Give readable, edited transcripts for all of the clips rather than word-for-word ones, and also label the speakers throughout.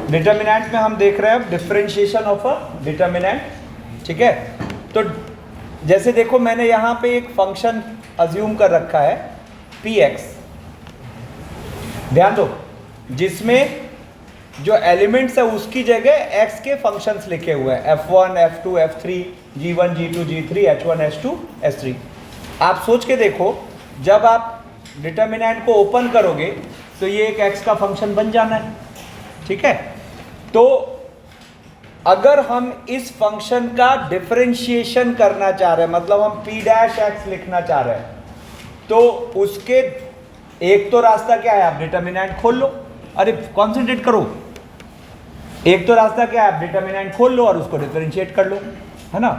Speaker 1: Determinant में हम देख रहे हैं डिफरेंशिएशन ऑफ अ डिटर्मिनेंट, ठीक है। तो जैसे देखो मैंने यहां पे एक फंक्शन अज्यूम कर रखा है px, ध्यान दो, जिसमें जो एलिमेंट्स है उसकी जगह x के फंक्शंस लिखे हुए हैं f1 f2 f3 g1 g2 g3 h1 h2 h3। आप सोच के देखो, जब आप डिटर्मिनेंट को ओपन करोगे तो ये एक x का फंक्शन बन जाना है, ठीक है। तो अगर हम इस फंक्शन का डिफरेंशिएशन करना चाह रहे हैं, मतलब हम p डैश x लिखना चाह रहे हैं, तो उसके एक तो रास्ता क्या है, आप डिटर्मिनेंट खोल लो, अरे कॉन्सेंट्रेट करो, एक तो रास्ता क्या है, आप डिटर्मिनेंट खोल लो और उसको डिफरेंशिएट कर लो, है ना।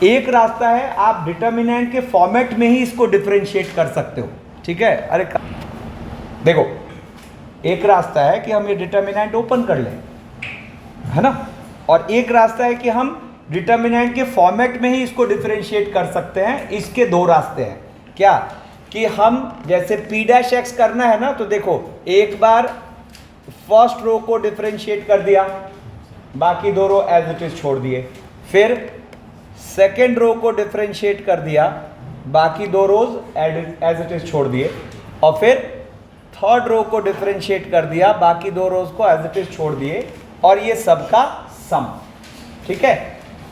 Speaker 1: एक रास्ता है आप डिटर्मिनेंट के फॉर्मेट में ही इसको डिफरेंशिएट कर सकते हो, ठीक है। अरे देखो, एक रास्ता है कि हम ये डिटर्मिनेंट ओपन कर लें, है ना, और एक रास्ता है कि हम डिटर्मिनेंट के फॉर्मेट में ही इसको डिफरेंशिएट कर सकते हैं। इसके दो रास्ते हैं, क्या कि हम जैसे p डैश x करना है ना, तो देखो एक बार फर्स्ट रो को डिफरेंशिएट कर दिया, बाकी दो रो एज इट इज छोड़ दिए, फिर सेकेंड रो को डिफरेंशिएट कर दिया, बाकी दो रोज एज इट इज छोड़ दिए, और फिर थर्ड रो को डिफरेंशिएट कर दिया, बाकी दो रोज को एज इट इज छोड़ दिए, और ये सबका सम, ठीक है।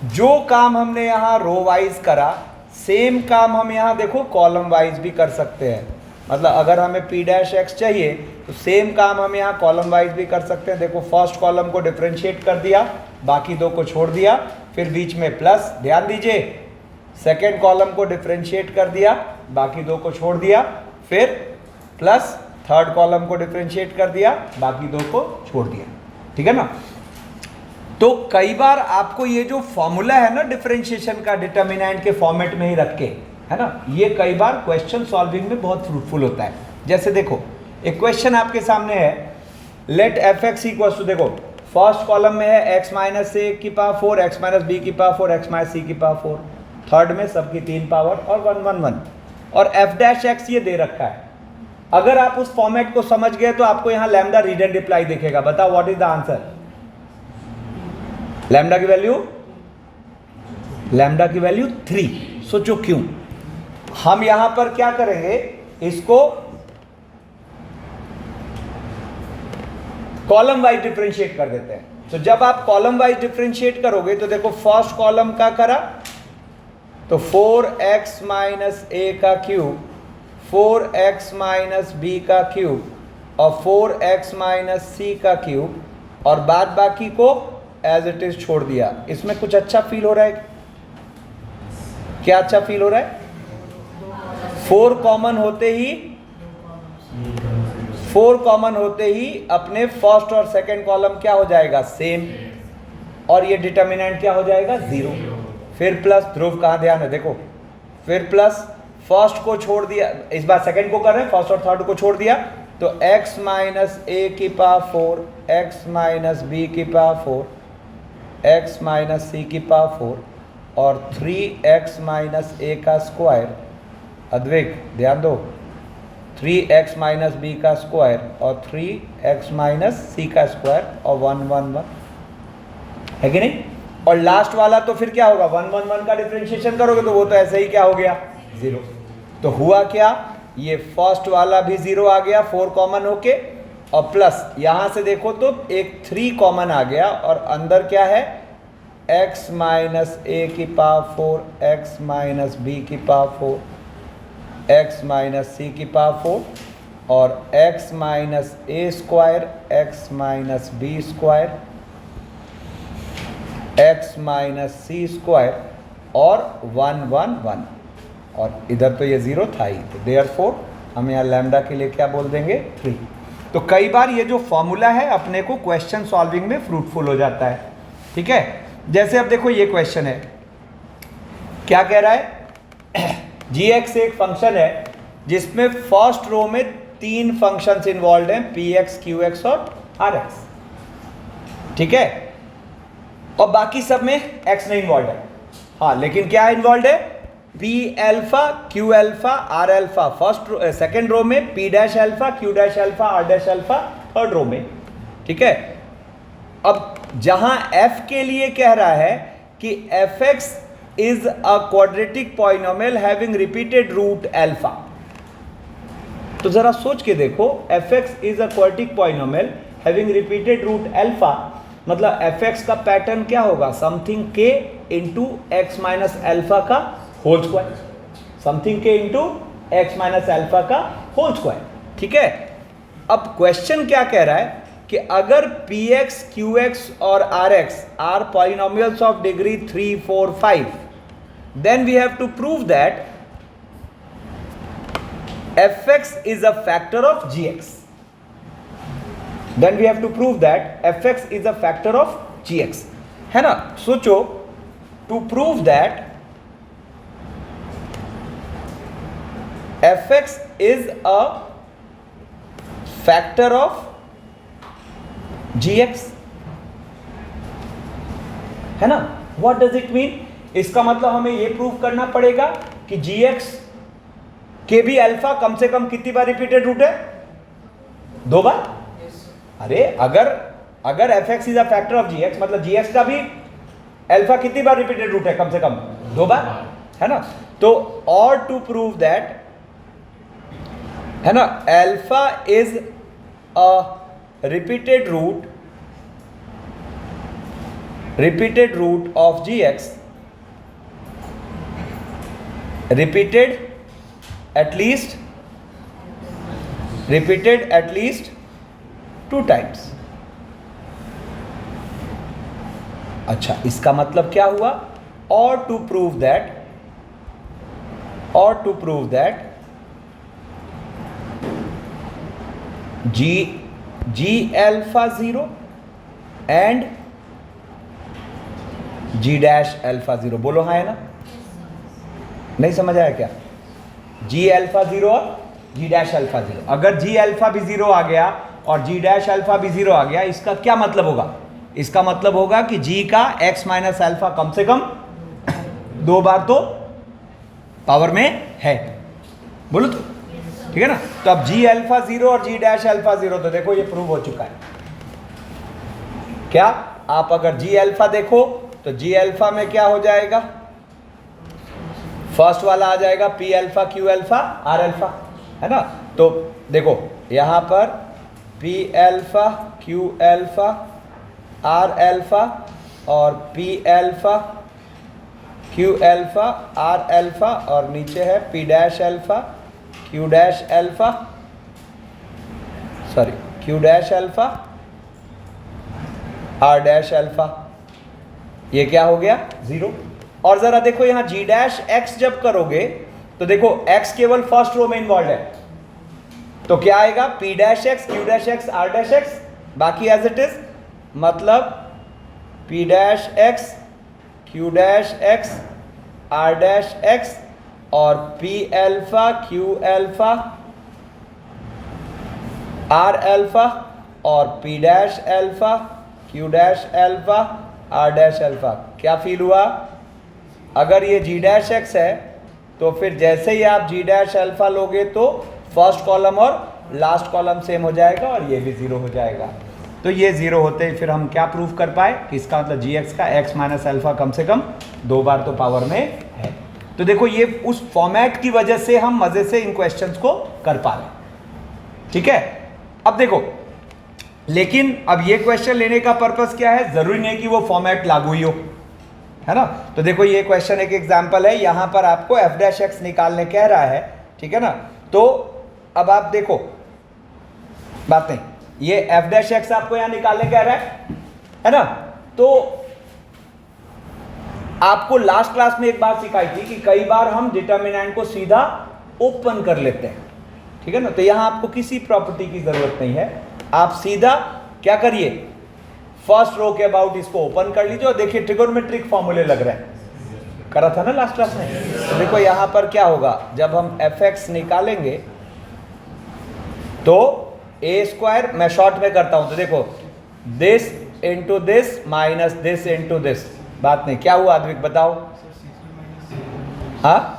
Speaker 1: जो काम हमने यहाँ रो वाइज करा, सेम काम हम यहाँ देखो कॉलम वाइज भी कर सकते हैं। मतलब अगर हमें p डैश x चाहिए तो सेम काम हम यहाँ कॉलम वाइज भी कर सकते हैं। देखो फर्स्ट कॉलम को डिफरेंशिएट कर दिया, बाकी दो को छोड़ दिया, फिर बीच में प्लस, ध्यान दीजिए, सेकेंड कॉलम को डिफरेंशिएट कर दिया, बाकी दो को छोड़ दिया, फिर प्लस थर्ड कॉलम को डिफरेंशिएट कर दिया, बाकी दो को छोड़ दिया, ठीक है ना। तो कई बार आपको ये जो फॉर्मूला है ना डिफरेंशिएशन का, डिटर्मिनेंट के फॉर्मेट में ही रख के, है ना, ये कई बार क्वेश्चन सॉल्विंग में बहुत फ्रूटफुल होता है। जैसे देखो एक क्वेश्चन आपके सामने है, let F X equals to, देखो फर्स्ट कॉलम में है x माइनस ए की पावर 4, x माइनस बी की पावर 4, x माइनस सी की पावर 4, थर्ड में सबकी 3 पावर और 1 1 1, और f डैश x ये दे रखा है। अगर आप उस फॉर्मेट को समझ गए तो आपको यहाँ लैम्डा रीड एंड रिप्लाई दिखेगा। बताओ what is the answer. Lambda की वैल्यू, लैम्डा की वैल्यू 3। सोचो क्यों। हम यहां पर क्या करेंगे, इसको कॉलम वाइज डिफरेंशिएट कर देते हैं। तो जब आप कॉलम वाइज डिफरेंशिएट करोगे तो देखो फर्स्ट कॉलम का करा तो 4x माइनस ए का क्यूब, 4x माइनस बी का क्यूब और 4x माइनस सी का क्यूब, और बाद बाकी को एज इट इज छोड़ दिया। इसमें कुछ अच्छा फील हो रहा है क्या? अच्छा फील हो रहा है? 4 कॉमन होते ही अपने फर्स्ट और सेकंड कॉलम क्या हो जाएगा, सेम, और ये डिटर्मिनेंट क्या हो जाएगा, 0। फिर प्लस, ध्रुव कहाँ ध्यान है, देखो, फिर प्लस फर्स्ट को छोड़ दिया, इस बार सेकंड को कर रहे हैं, फर्स्ट और थर्ड को छोड़ दिया, तो x माइनस ए की पावर 4, x माइनस बी की पावर 4, x माइनस सी की पावर 4 और 3x माइनस ए का स्क्वायर। अद्वैक ध्यान दो, 3x माइनस बी का स्क्वायर और 3x माइनस सी का स्क्वायर और 1 1 1, है कि नहीं। और लास्ट वाला तो फिर क्या होगा, 1 1 1 का डिफरेंशिएशन करोगे तो वो तो ऐसे ही क्या हो गया, 0। तो हुआ क्या, ये फर्स्ट वाला भी 0 आ गया 4 कॉमन होके, और प्लस यहां से देखो तो एक 3 कॉमन आ गया, और अंदर क्या है, x माइनस ए की पावर 4, x माइनस बी की पावर 4, x माइनस सी की पावर 4 और x minus A square, x minus B square, x minus C square और 1 1 1, और इधर तो ये 0 था ही, तो देयरफॉर हम यहाँ लैम्डा के लिए क्या बोल देंगे, 3। तो कई बार ये जो फॉर्मूला है अपने को क्वेश्चन सॉल्विंग में फ्रूटफुल हो जाता है, ठीक है। जैसे अब देखो ये क्वेश्चन है, क्या कह रहा है, gx एक फंक्शन है जिसमें फर्स्ट रो में 3 फंक्शंस इन्वॉल्व हैं, px, qx और rx, ठीक है, और बाकी सब में x नहीं इन्वॉल्व है। हाँ, लेकिन क्या इन्वॉल्व है, p alpha, q alpha, r alpha first second row में, p dash alpha, q dash alpha, r dash alpha third row में, ठीक है। अब जहां f के लिए कह रहा है कि fx is a quadratic polynomial having repeated root alpha, तो जरा सोच के देखो, fx is a quadratic polynomial having repeated root alpha, मतलब fx का पैटर्न क्या होगा, something k into X minus alpha का whole square, something k into X minus alpha का होल स्क्वायर, ठीक है। अब क्वेश्चन क्या कह रहा है कि अगर px, qx और rx are polynomials of degree 3, 4, 5, then we have to prove that fx is a factor of gx. Then we have to prove that fx is a factor of gx, है ना। सोचो, to prove that fx is a factor of gx, है ना। what does it mean? इसका मतलब हमें यह prove करना पड़ेगा कि gx के भी अल्फा कम से कम कितनी बार रिपीटेड रूट है, 2 बार। अरे अगर fx is a factor of gx, मतलब gx का भी अल्फा कितनी बार रिपीटेड रूट है, कम से कम 2 बार, है ना। तो और टू प्रूव दैट, है ना, alpha is a repeated root of gx, repeated at least 2 times। अच्छा, इसका मतलब क्या हुआ, और to prove that g alpha 0 and g dash alpha 0, बोलो हाँ है ना, नहीं समझ आया क्या, g अल्फा 0 और g डैश अल्फा 0, अगर g अल्फा भी 0 आ गया और g डैश अल्फा भी 0 आ गया, इसका क्या मतलब होगा, इसका मतलब होगा कि g का x माइनस अल्फा कम से कम 2 बार तो पावर में है, बोलो तो, ठीक है ना। तो अब g अल्फा 0 और g डैश अल्फा 0, तो देखो ये प्रूव हो चुका है। क्या आप अगर g अल्फा देखो तो g अल्फा में क्या हो जाएगा, फर्स्ट वाला आ जाएगा p alpha, q alpha, r alpha, है ना। तो देखो यहां पर p alpha, q alpha, r alpha और p alpha, q alpha, r alpha और नीचे है p dash alpha, q dash alpha, sorry q dash alpha, r dash alpha, ये क्या हो गया 0। और जरा देखो यहां g डैश x जब करोगे तो देखो x केवल फर्स्ट रो में इन्वॉल्व है, तो क्या आएगा p dash x, q dash x, r dash x, बाकी एज इट इज, मतलब p dash x, q dash x, r dash x और p alpha, q alpha, r alpha और p dash alpha, q dash alpha, r dash alpha. क्या feel हुआ, अगर ये g dash x है तो फिर जैसे ही आप g डैश अल्फा लोगे तो फर्स्ट कॉलम और लास्ट कॉलम सेम हो जाएगा और ये भी 0 हो जाएगा। तो ये 0 होते ही फिर हम क्या प्रूव कर पाए कि इसका मतलब gx का x माइनस अल्फा कम से कम 2 बार तो पावर में है। तो देखो ये उस फॉर्मेट की वजह से हम मजे से इन क्वेश्चंस को कर पा रहे, ठीक है। अब देखो, लेकिन अब ये क्वेश्चन लेने का पर्पस क्या है, जरूरी नहीं कि वो फॉर्मेट लागू ही हो, है ना। तो देखो ये क्वेश्चन एक एग्जांपल है, यहां पर आपको f डैश x निकालने कह रहा है, ठीक है ना। तो अब आप देखो बात नहीं, ये f डैश x आपको यहां निकालने कह रहा है ना। तो आपको लास्ट क्लास में एक बात सिखाई थी कि कई बार हम डिटर्मिनेंट को सीधा ओपन कर लेते हैं, ठीक है ना। तो यहां आपको किसी प्रॉपर्टी की जरूरत नहीं है, आप सीधा क्या करिए, फर्स्ट रो के अबाउट इसको ओपन कर लीजिए और देखिए ट्रिगोनोमेट्रिक फॉर्मूले लग रहे हैं, करा था ना लास्ट क्लास में। तो देखो यहां पर क्या होगा, जब हम fx निकालेंगे तो a स्क्वायर, मैं शॉर्ट में करता हूं, तो देखो this into this minus this into this, बात नहीं, क्या हुआ अद्विक बताओ, हाँ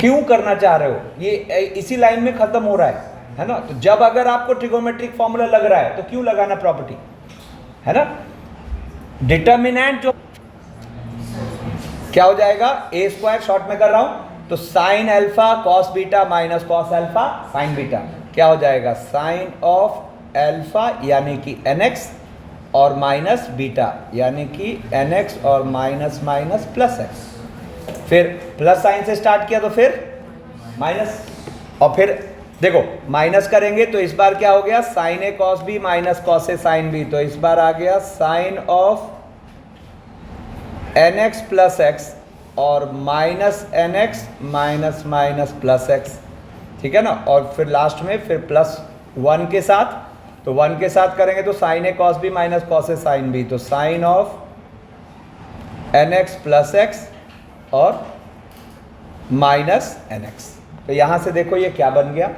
Speaker 1: क्यों करना चाह रहे हो, ये इसी लाइन में खत्म हो रहा है ना। तो जब अगर आपको ट्रिगोनोमेट्रिक फॉर्मूला लग रहा है तो क्यों लगाना प्रॉपर्टी, है ना। डिटर्मिनेंट जो क्या हो जाएगा, ए स्क्वायर शॉर्ट में कर रहा हूं तो sine alpha cos beta minus cos alpha sign beta क्या हो जाएगा, साइन ऑफ अल्फा यानी कि nx और माइनस बीटा यानी कि nx और माइनस माइनस प्लस x। फिर प्लस साइन से स्टार्ट किया तो फिर माइनस, और फिर देखो माइनस करेंगे तो इस बार क्या हो गया, sine A cos B minus cos A sine B, तो इस बार आ गया sine of nx plus X और minus nx minus minus plus X, ठीक है ना। और फिर लास्ट में फिर प्लस 1 के साथ, तो 1 के साथ करेंगे तो sine A cos B minus cos A sine B, तो sine of nx plus X और माइनस nx। तो यहां से देखो ये क्या बन गया,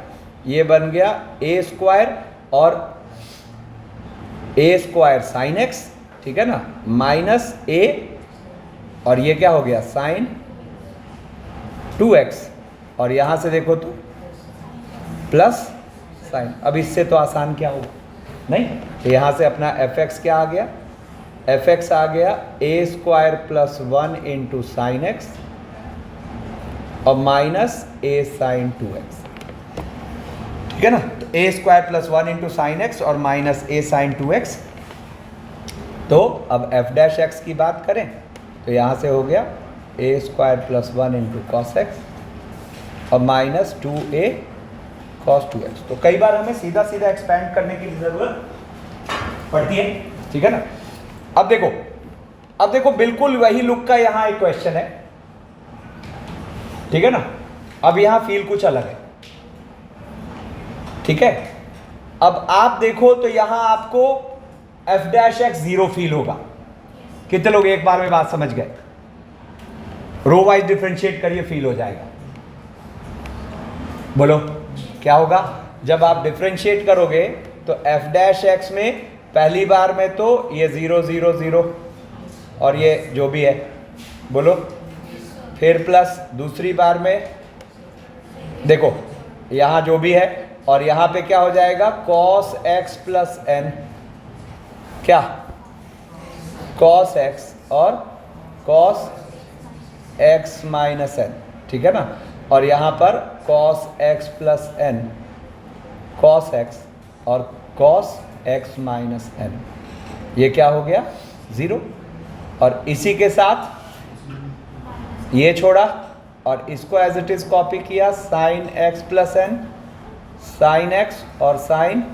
Speaker 1: ये बन गया ए स्क्वायर और ए स्क्वायर साइन एक्स, ठीक है ना, माइनस ए और ये क्या हो गया साइन 2x, और यहां से देखो तो प्लस साइन। अब इससे तो आसान क्या होगा, नहीं, तो यहां से अपना fx क्या आ गया, fx आ गया A square plus 1 into sine X और माइनस ए साइन 2x, ठीक है ना। तो A square plus 1 into sine X और माइनस ए साइन 2x। तो अब f डैश एक्स की बात करें तो यहाँ से हो गया A square plus 1 into cos X और माइनस 2a कॉस 2x। तो कई बार हमें सीधा सीधा एक्सपेंड करने की जरूरत पड़ती है, ठीक है ना। अब देखो बिल्कुल वही लुक का यहाँ एक क्वेश्चन है, ठीक है ना। अब यहाँ फील कुछ अलग है, ठीक है। अब आप देखो तो यहाँ आपको f डैश एक्स 0 फील होगा। कितने लोग एक बार में बात समझ गए, रो वाइज डिफरेंशिएट करिए फील हो जाएगा। बोलो क्या होगा, जब आप डिफरेंशिएट करोगे तो f डैश एक्स में पहली बार में तो ये 0 0 0 और ये जो भी है, बोलो, फिर प्लस दूसरी बार में देखो यहाँ जो भी है, और यहाँ पे क्या हो जाएगा cos x प्लस n, क्या cos x और cos x माइनस n, ठीक है ना। और यहाँ पर cos x plus n, cos x और cos x माइनस n, ये क्या हो गया 0। और इसी के साथ ये छोड़ा और इसको एज इट इज कॉपी किया, sine x plus n, sine x और साइन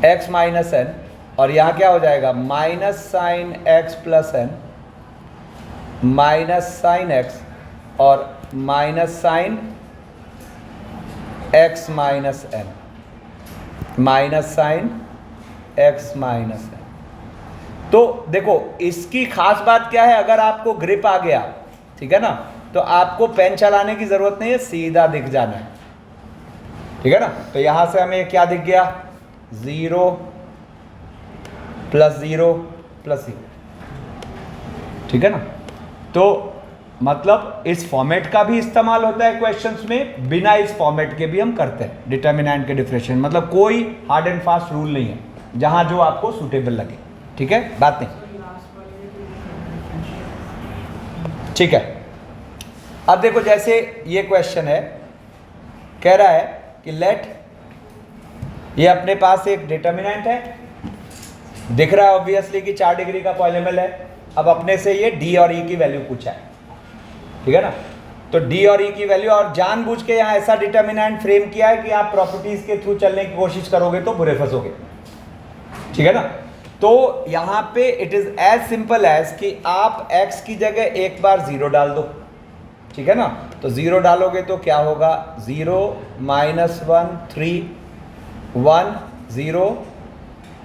Speaker 1: x माइनस n, और यहाँ क्या हो जाएगा minus sine x plus n minus sine x और minus sine x minus n minus sine x minus n। तो देखो इसकी खास बात क्या है, अगर आपको ग्रिप आ गया, ठीक है ना, तो आपको पेन चलाने की जरूरत नहीं है, सीधा दिख जाना है, ठीक है ना। तो यहां से हमें क्या दिख गया, 0 प्लस 0 प्लस 0, ठीक है ना। तो मतलब इस फॉर्मेट का भी इस्तेमाल होता है क्वेश्चंस में, बिना इस फॉर्मेट के भी हम करते हैं डिटर्मिनेंट के डिफरेंशिएशन। मतलब कोई हार्ड एंड फास्ट रूल नहीं है, जहां जो आपको सूटेबल लगे, ठीक है, बात नहीं, ठीक है। अब देखो जैसे ये क्वेश्चन है, कह रहा है कि लेट, ये अपने पास एक डिटर्मिनेंट है, दिख रहा है ऑब्वियसली कि 4 डिग्री का पॉलिनोमियल है। अब अपने से ये d और e की वैल्यू पूछा है, ठीक है ना। तो d और e की वैल्यू, और जानबूझ के यहाँ ऐसा डिटर्मिनेंट फ्रेम किया है कि आप प्रॉपर्टीज के थ्रू चलने की कोशिश करोगे तो बुरे फंसोगे, ठीक है ना। तो यहाँ पे it is as simple as कि आप x की जगह एक बार 0 डाल दो, ठीक है ना। तो 0 डालोगे तो क्या होगा, 0 माइनस 1 3 1 0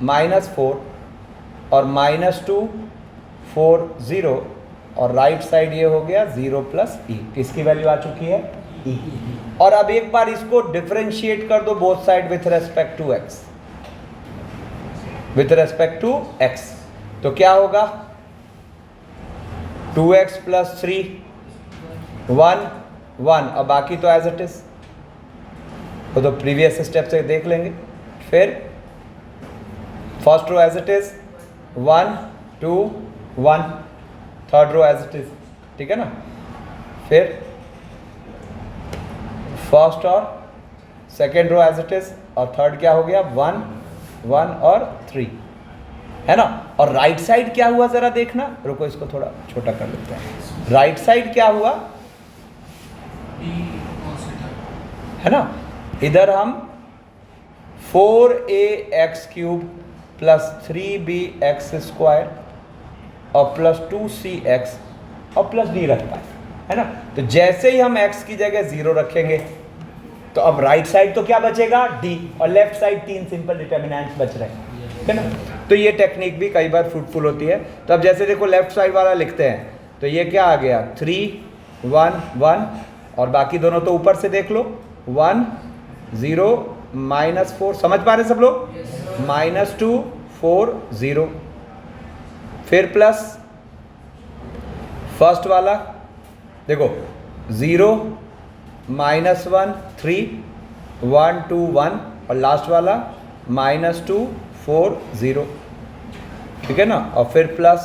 Speaker 1: माइनस 4 और माइनस 2 4 0, और राइट साइड ये हो गया 0 प्लस ई, किसकी वैल्यू आ चुकी है ई। और अब एक बार इसको डिफरेंशिएट कर दो both side with respect to X, with respect to X, तो क्या होगा 2x प्लस 3 1 1, और बाकी तो एज इट इज, तो प्रीवियस स्टेप से देख लेंगे। First row as it is 1 2 1, third row as it is, ठीक है ना। फिर फर्स्ट और second row as it is, और थर्ड क्या हो गया 1 1 और 3, है ना। और राइट साइड क्या हुआ जरा देखना, रुको इसको थोड़ा छोटा कर लेते हैं। राइट साइड क्या हुआ, है ना, इधर हम 4ax³ प्लस 3bx² और प्लस 2cx और प्लस d रख पाए, है ना। तो जैसे ही हम x की जगह 0 रखेंगे तो अब राइट साइड तो क्या बचेगा d, और लेफ्ट साइड 3 सिंपल डिटर्मिनेंट्स बच रहे हैं, है ना। तो ये टेक्निक भी कई बार फ्रूटफुल होती है। तो अब जैसे देखो लेफ्ट साइड वाला लिखते हैं, तो ये क्या आ गया 3 1 1, और बाकी दोनों तो ऊपर से देख लो 1 0 -4, समझ पा रहे सब लोग, -2 4 0, फिर प्लस फर्स्ट वाला देखो 0 -1 3 1 2 1, और लास्ट वाला -2 4 0, ठीक है ना। और फिर प्लस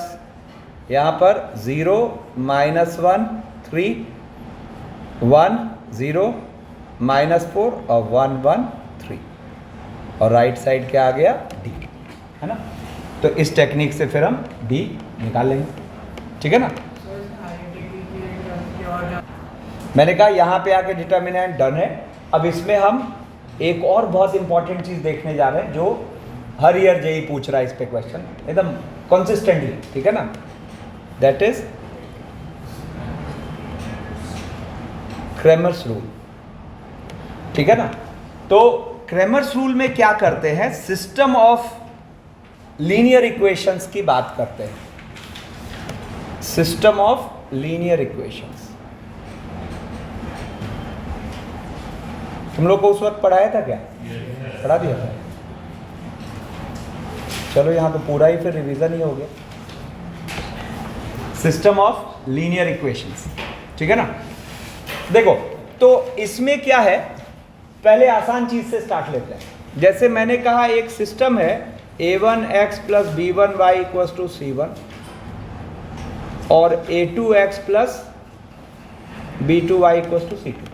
Speaker 1: यहाँ पर 0 -1 3 1 0 -4 और 1 1 3, और राइट साइड क्या आ गया d, है ना। तो इस टेक्निक से फिर हम d निकाल लेंगे, ठीक है ना। मैंने कहा यहाँ पे आके डिटर्मिनेंट डन है। अब इसमें हम एक और बहुत इंपॉर्टेंट चीज देखने जा रहे हैं जो हर ईयर जेई पूछ रहा है इस पे क्वेश्चन एकदम कंसिस्टेंटली, ठीक है ना। दैट इज क्रेमर्स रूल, ठीक है ना। तो क्रेमर्स रूल में क्या करते हैं, सिस्टम ऑफ लीनियर इक्वेशंस की बात करते हैं। सिस्टम ऑफ लीनियर इक्वेशंस तुम लोग को उस वक्त पढ़ाया था क्या? पढ़ा दिया था। चलो यहाँ तो पूरा ही फिर रिवीजन ही हो गया। सिस्टम ऑफ लीनियर इक्वेशंस, ठीक है ना। देखो तो इसमें क्या है, पहले आसान चीज से स्टार्ट लेते हैं। जैसे मैंने कहा एक सिस्टम है a1x plus b1y equals to c1 और a2x plus b2y equals to c2।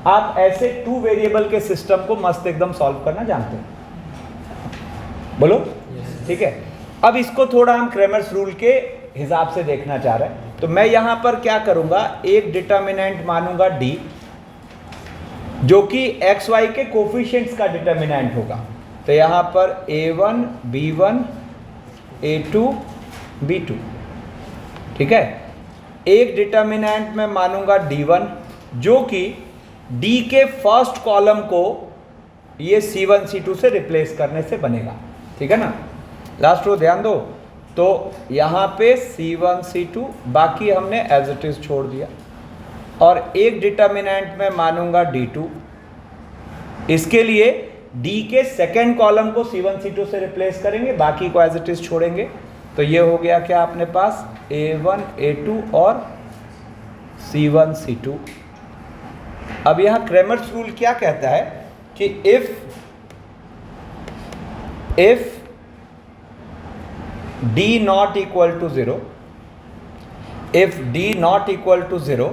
Speaker 1: आप ऐसे 2 वेरिएबल के सिस्टम को मस्त एकदम सॉल्व करना जानते हैं, बोलो ठीक है। अब इसको थोड़ा हम क्रेमर्स रूल के हिसाब से देखना चाह रहे हैं। तो मैं यहां पर क्या करूंगा, एक डिटर्मिनेंट मानूंगा d जो कि एक्स वाई के कोफिशिएंट्स का डिटर्मिनेंट होगा। तो यहां पर a1 b1 a2 b2, ठीक है। एक डिटर्मिनेंट में मानूंगा d1 जो कि d के फर्स्ट कॉलम को ये c1 c2 से रिप्लेस करने से बनेगा, ठीक है ना। लास्ट रो ध्यान दो, तो यहाँ पे c1 c2 बाकी हमने एज इट इज छोड़ दिया, और एक डिटर्मिनेंट में मानूंगा d2, इसके लिए d के सेकेंड कॉलम को c1 c2 से रिप्लेस करेंगे, बाकी को एज इट इज छोड़ेंगे। तो ये हो गया क्या अपने पास a1 a2 और c1 c2। अब यहाँ क्रेमर्स रूल क्या कहता है कि if d not equal to 0, if d not equal to 0,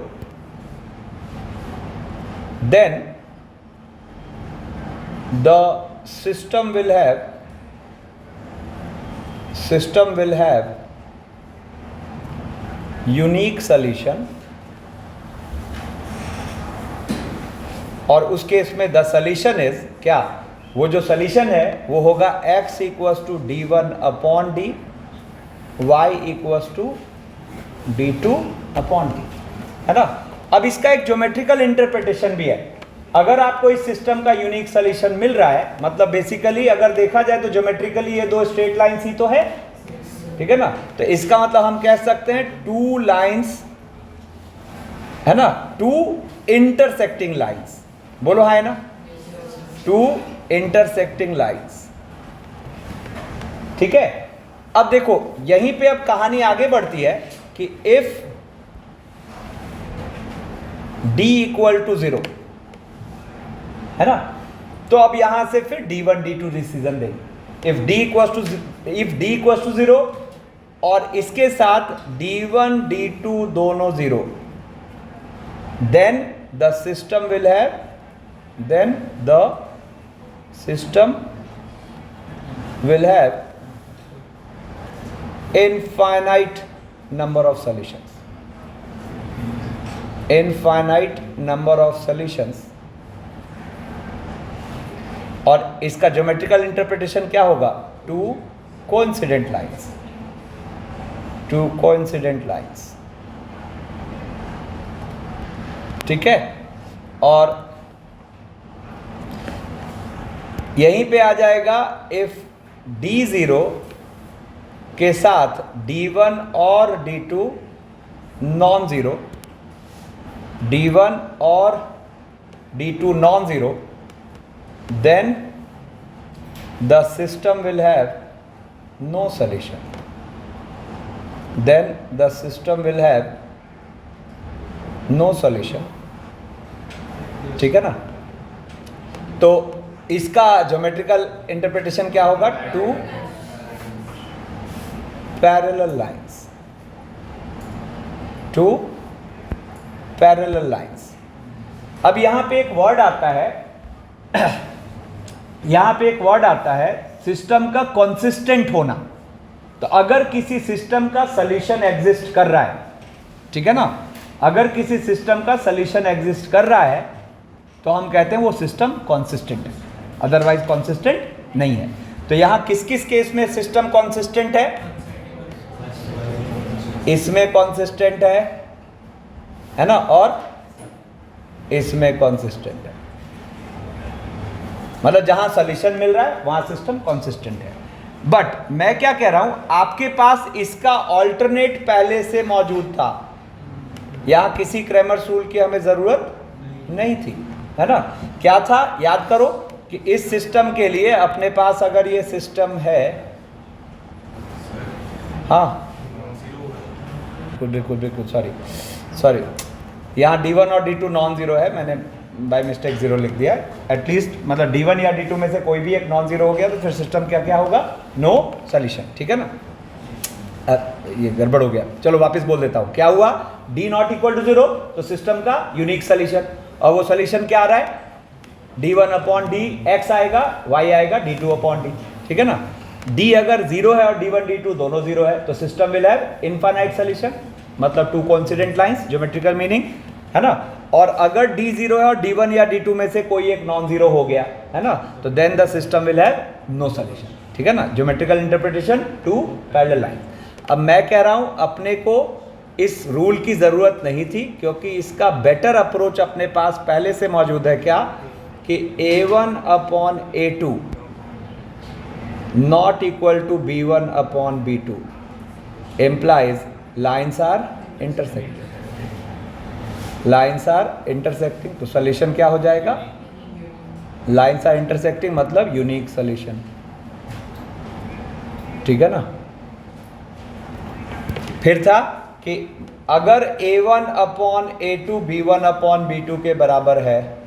Speaker 1: then the system will have unique solution, और उस केस में द सोल्यूशन इज क्या, वो जो सोल्यूशन है वो होगा x equals to d1 upon d, y equals to d2 upon d, है ना। अब इसका एक ज्योमेट्रिकल इंटरप्रिटेशन भी है। अगर आपको इस सिस्टम का यूनिक सोल्यूशन मिल रहा है, मतलब बेसिकली अगर देखा जाए तो ज्योमेट्रिकली ये 2 स्ट्रेट लाइंस ही तो है, ठीक है ना। तो इसका मतलब हम कह सकते हैं 2 लाइंस, है ना, 2 इंटरसेक्टिंग लाइंस, बोलो हाँ है ना, 2 इंटरसेक्टिंग लाइंस, ठीक है। अब देखो यहीं पे अब कहानी आगे बढ़ती है कि इफ d इक्वल टू 0, है ना, तो अब यहां से फिर d1 d2 डिसीजन देंगे। इफ d इक्वल्स टू 0 और इसके साथ d1 d2 दोनों 0, then the system will have infinite number of solutions. और इसका ज्योमेट्रिकल इंटरप्रिटेशन क्या होगा? Two coincident lines. ठीक है, और यहीं पे आ जाएगा इफ d0 के साथ d1 और d2 नॉन जीरो, d1 और d2 non zero, then the system will have no solution. ठीक है ना? तो इसका ज्योमेट्रिकल इंटरप्रिटेशन क्या होगा? Two parallel lines. अब यहां पे एक वर्ड आता है, सिस्टम का कंसिस्टेंट होना. तो अगर किसी सिस्टम का सॉल्यूशन एग्जिस्ट कर रहा है, ठीक है ना, अगर किसी सिस्टम का सॉल्यूशन एग्जिस्ट कर रहा है तो हम कहते हैं वो सिस्टम कंसिस्टेंट है, अदरवाइज कंसिस्टेंट नहीं है. तो यहां किस किस केस में सिस्टम कंसिस्टेंट है? इसमें कंसिस्टेंट है ना, और इसमें कंसिस्टेंट है. मतलब जहां सॉल्यूशन मिल रहा है वहां सिस्टम कंसिस्टेंट है. बट मैं क्या कह रहा हूं, आपके पास इसका ऑल्टरनेट पहले से मौजूद था, यहां किसी क्रैमर्स रूल की हमें जरूरत नहीं थी, है ना. क्या था? याद करो कि इस सिस्टम के लिए अपने पास अगर ये सिस्टम है, हाँ बिल्कुल सॉरी, यहाँ d1 और d2 नॉन जीरो है, मैंने बाय मिस्टेक जीरो लिख दिया. एटलीस्ट मतलब d1 या d2 में से कोई भी एक नॉन जीरो हो गया तो फिर सिस्टम क्या होगा? No solution. ठीक है ना? ये गड़बड़ हो गया, चलो वापस बोल देता हूँ. क्या हुआ? d नॉट इक्वल टू 0 तो सिस्टम का यूनिक सॉल्यूशन, और वो सॉल्यूशन क्या आ रहा है? d1 अपॉन d x आएगा, y आएगा d2 अपॉन d. ठीक है ना? d अगर 0 है और d1 d2 दोनों 0 है तो system will have infinite solution, मतलब two coincident lines, geometrical meaning, है ना. और अगर d 0 है और d1 या d2 में से कोई एक नॉन जीरो हो गया, है ना, तो then the system will have no solution. ठीक है ना? Geometrical interpretation two parallel line. अब मैं कह रहा हूं अपने को इस रूल की जरूरत नहीं थी, क्योंकि इसका बेटर अप्रोच अपने पास पहले से मौजूद है. क्या? कि a1 upon a2 not equal to b1 upon b2 implies lines are intersecting. तो सॉल्यूशन क्या हो जाएगा? लाइन्स आर इंटरसेक्टिंग मतलब यूनिक सॉल्यूशन. ठीक है ना? फिर था कि अगर a1 upon a2 b1 upon b2 के बराबर है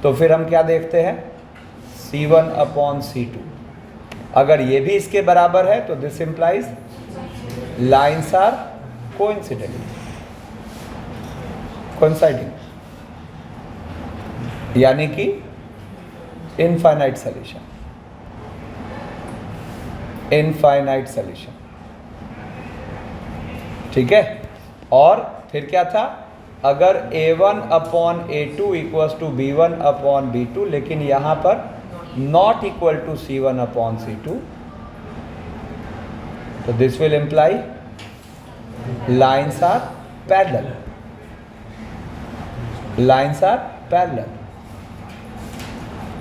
Speaker 1: तो फिर हम क्या देखते हैं? c1 upon c2. अगर ये भी इसके बराबर है तो this implies lines are coincident, coinciding, यानी कि इनफाइनाइट सॉल्यूशन. ठीक है? और फिर क्या था? अगर a1 upon a2 equals to b1 upon b2, लेकिन यहां पर not equal to c1 upon c2, तो this will imply lines are parallel.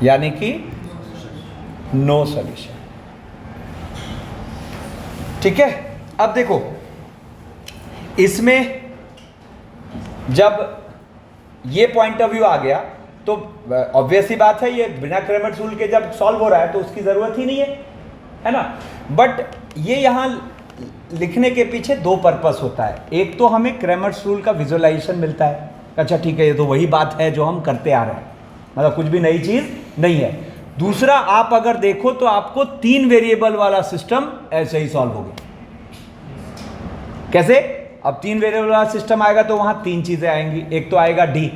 Speaker 1: यानी कि नो सॉल्यूशन. ठीक है? अब देखो, इसमें जब ये पॉइंट ऑफ व्यू आ गया तो ऑब्वियस ही बात है, ये बिना क्रैमर्स रूल के जब सॉल्व हो रहा है तो उसकी जरूरत ही नहीं है ना. बट ये यहां लिखने के पीछे दो पर्पस होता है. एक तो हमें क्रैमर्स रूल का विजुअलाइजेशन मिलता है, अच्छा ठीक है ये तो वही बात है जो हम करते आ रहे हैं, मतलब कुछ भी नई चीज नहीं है. दूसरा, आप अगर देखो तो आपको 3 वेरिएबल वाला सिस्टम ऐसे ही सॉल्व होगा। कैसे? अब 3 वेरिएबल वाला सिस्टम आएगा तो वहां 3 चीजें आएंगी। एक तो आएगा डी,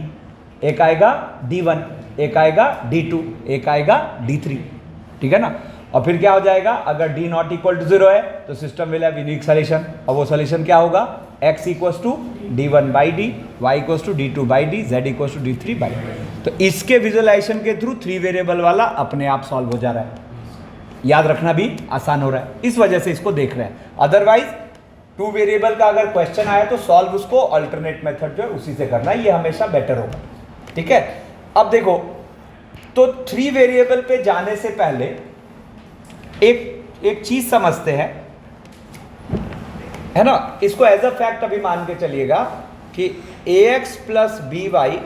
Speaker 1: एक आएगा D1, एक आएगा D2, एक आएगा D3, ठीक है ना। और फिर क्या हो जाएगा, अगर D नॉट इक्वल टू 0 है तो system will have unique solution, और वो सॉल्यूशन क्या होगा, x equals to D1 by D, y equals to D2 by D, z equals to D3 by D. तो इसके विजुअलाइजेशन के थ्रू 3 वेरिएबल वाला अपने आप सॉल्व हो जा रहा है, याद रखना भी आसान हो रहा है, इस वजह से इसको देख रहे हैं। अदरवाइज 2 वेरिएबल का अगर क्वेश्चन आया तो सॉल्व उसको अल्टरनेट मेथड जो है उसी से करना है, ये हमेशा बेटर होगा, ठीक है। अब देखो, तो 3 वेरिएबल पे जाने से पहले एक चीज समझते हैं, है ना। इसको एज अ फैक्ट अभी मान के चलिएगा कि ax plus B Y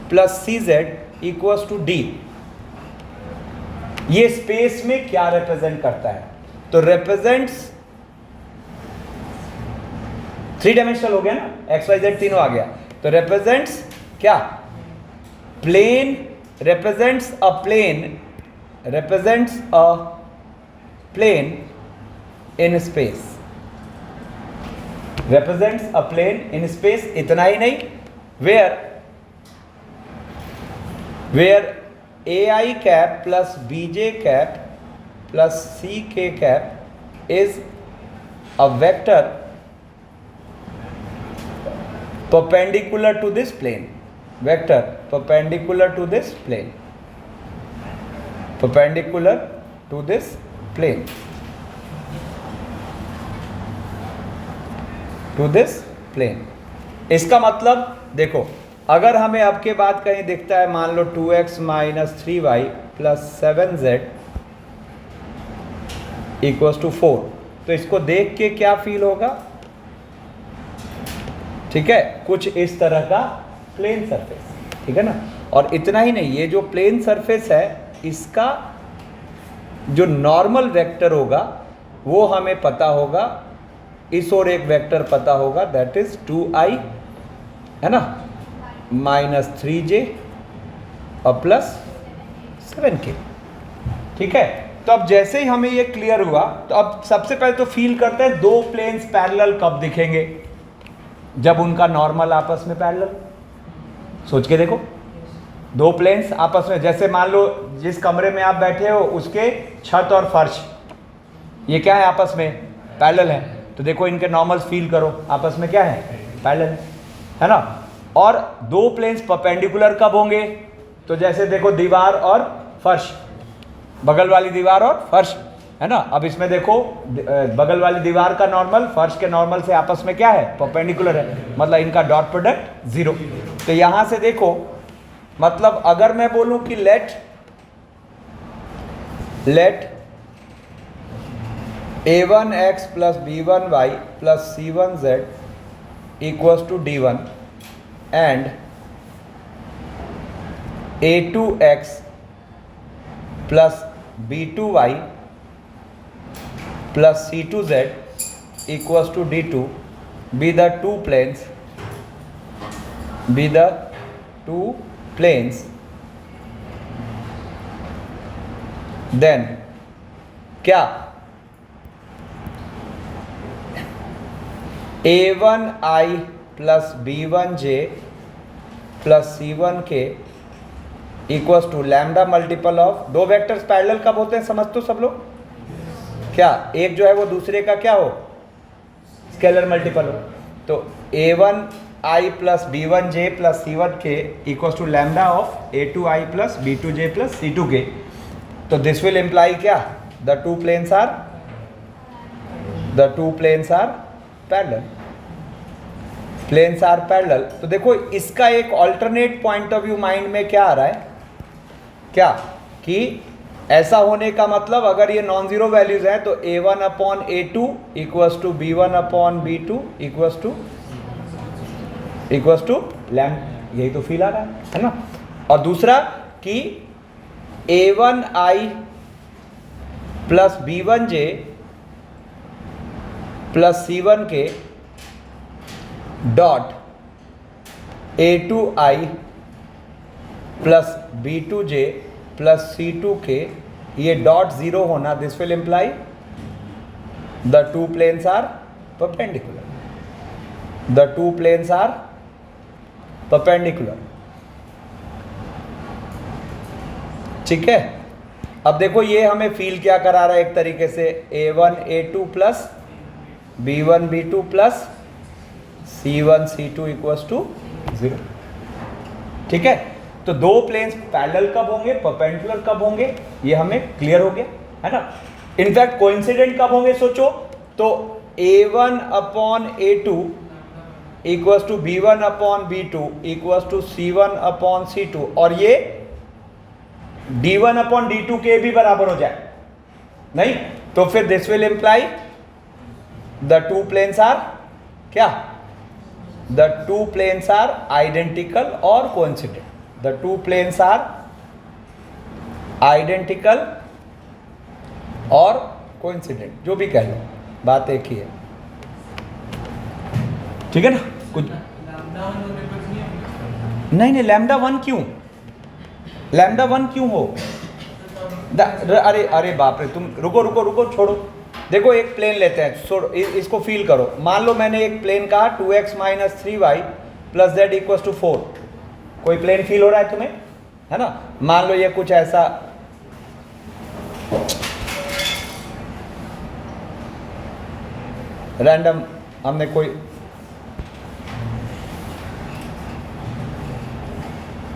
Speaker 1: plus C Z equals to D, ये स्पेस में क्या रिप्रेजेंट करता है, तो रिप्रेजेंट्स 3 डायमेंशनल हो गया ना, एक्स वाई जेड तीनों आ गया, तो रिप्रेजेंट्स क्या, plane, represents a plane in space, represents a plane in space। इतना ही नहीं, where ai cap plus bj cap plus ck cap is a vector perpendicular to this plane, vector perpendicular to this plane, perpendicular to this plane, to this plane। इसका मतलब देखो, अगर हमें अब के बाद कहीं दिखता है, मान लो 2x minus 3y plus 7z equals to 4, तो इसको देख के क्या फील होगा, ठीक है, कुछ इस तरह का प्लेन सरफेस, ठीक है ना। और इतना ही नहीं, ये जो प्लेन सरफेस है इसका जो नॉर्मल वेक्टर होगा वो हमें पता होगा, इस और एक वेक्टर पता होगा, दैट इज 2i, है ना, माइनस 3j और प्लस 7k, ठीक है। तो अब जैसे ही हमें ये क्लियर हुआ, तो अब सबसे पहले तो फील करते हैं 2 प्लेन्स पैरेलल कब दिखेंगे, जब उनका नॉर्मल आपस में पैरेलल। सोच के देखो, 2 प्लेन्स आपस में, जैसे मान लो जिस कमरे में आप बैठे हो उसके छत और फर्श, ये क्या है, आपस में पैरेलल है, तो देखो इनके नॉर्मल्स फील करो, आपस में क्या है, पैरेलल है ना। और 2 प्लेन्स परपेंडिकुलर कब होंगे, तो जैसे देखो दीवार और फर्श, बगल वाली दीवार और फर्श, है ना। अब इसमें देखो बगल वाली दीवार का नॉर्मल फर्श के नॉर्मल से आपस में क्या है, परपेंडिकुलर है, मतलब इनका डॉट प्रोडक्ट 0। तो यहां से देखो, मतलब अगर मैं बोलूं कि let a1x plus b1y plus c1z equals to d1 and a2x plus b2y plus c2z equals to d2 be the two planes, then क्या, a1i plus b1j plus c1k equals to lambda multiple of, 2 vectors parallel कब होते हैं समझ तो सब लोग, क्या, एक जो है वो दूसरे का क्या हो, स्केलर मल्टीपल हो, तो a1i plus b1j plus c1k equals to lambda of a2i plus b2j plus c2k। तो दिस विल इम्प्लाई क्या, the two planes are parallel, planes are parallel. तो देखो इसका एक alternate point of view mind में क्या आ रहा है, क्या, कि ऐसा होने का मतलब अगर ये नॉन जीरो वैल्यूज है तो a1 upon a2 equals to b1 upon b2 equals to lam, यही तो फील आ रहा है ना। और दूसरा कि a1i plus b1j plus c1k dot a2i plus b2j plus C2K, ये डॉट जीरो होना, this will imply the two planes are perpendicular, the two planes are perpendicular. ठीक है, अब देखो ये हमें फील क्या करा रहा है, एक तरीके से A1 A2 plus B1 B2 plus C1 C2 equals to 0। ठीक है, तो दो प्लेन्स पैरेलल कब होंगे, परपेंडिकुलर कब होंगे, ये हमें क्लियर हो गया है ना। इनफैक्ट कोइंसिडेंट कब होंगे सोचो, तो A1 upon A2 equals to B1 upon B2 equals to C1 upon C2, और ये D1 अपॉन D2 के भी बराबर हो जाए, नहीं तो फिर this will imply the two planes are क्या, the two planes are identical और coincident, the two planes are identical और कोइंसिडेंट, जो भी कह लो बात एक ही है। ठीक है ना, कुछ नहीं लैम्डा 1 क्यों, लैम्डा 1 क्यों हो, अरे बाप रे, तुम रुको छोड़ो। देखो एक प्लेन लेते हैं, छोड़ो इसको फील करो। मान लो मैंने एक प्लेन कहा 2x minus 3y plus Z equals to 4, कोई प्लेन फील हो रहा है तुम्हें, है ना। मान लो ये कुछ ऐसा, रैंडम हमने कोई,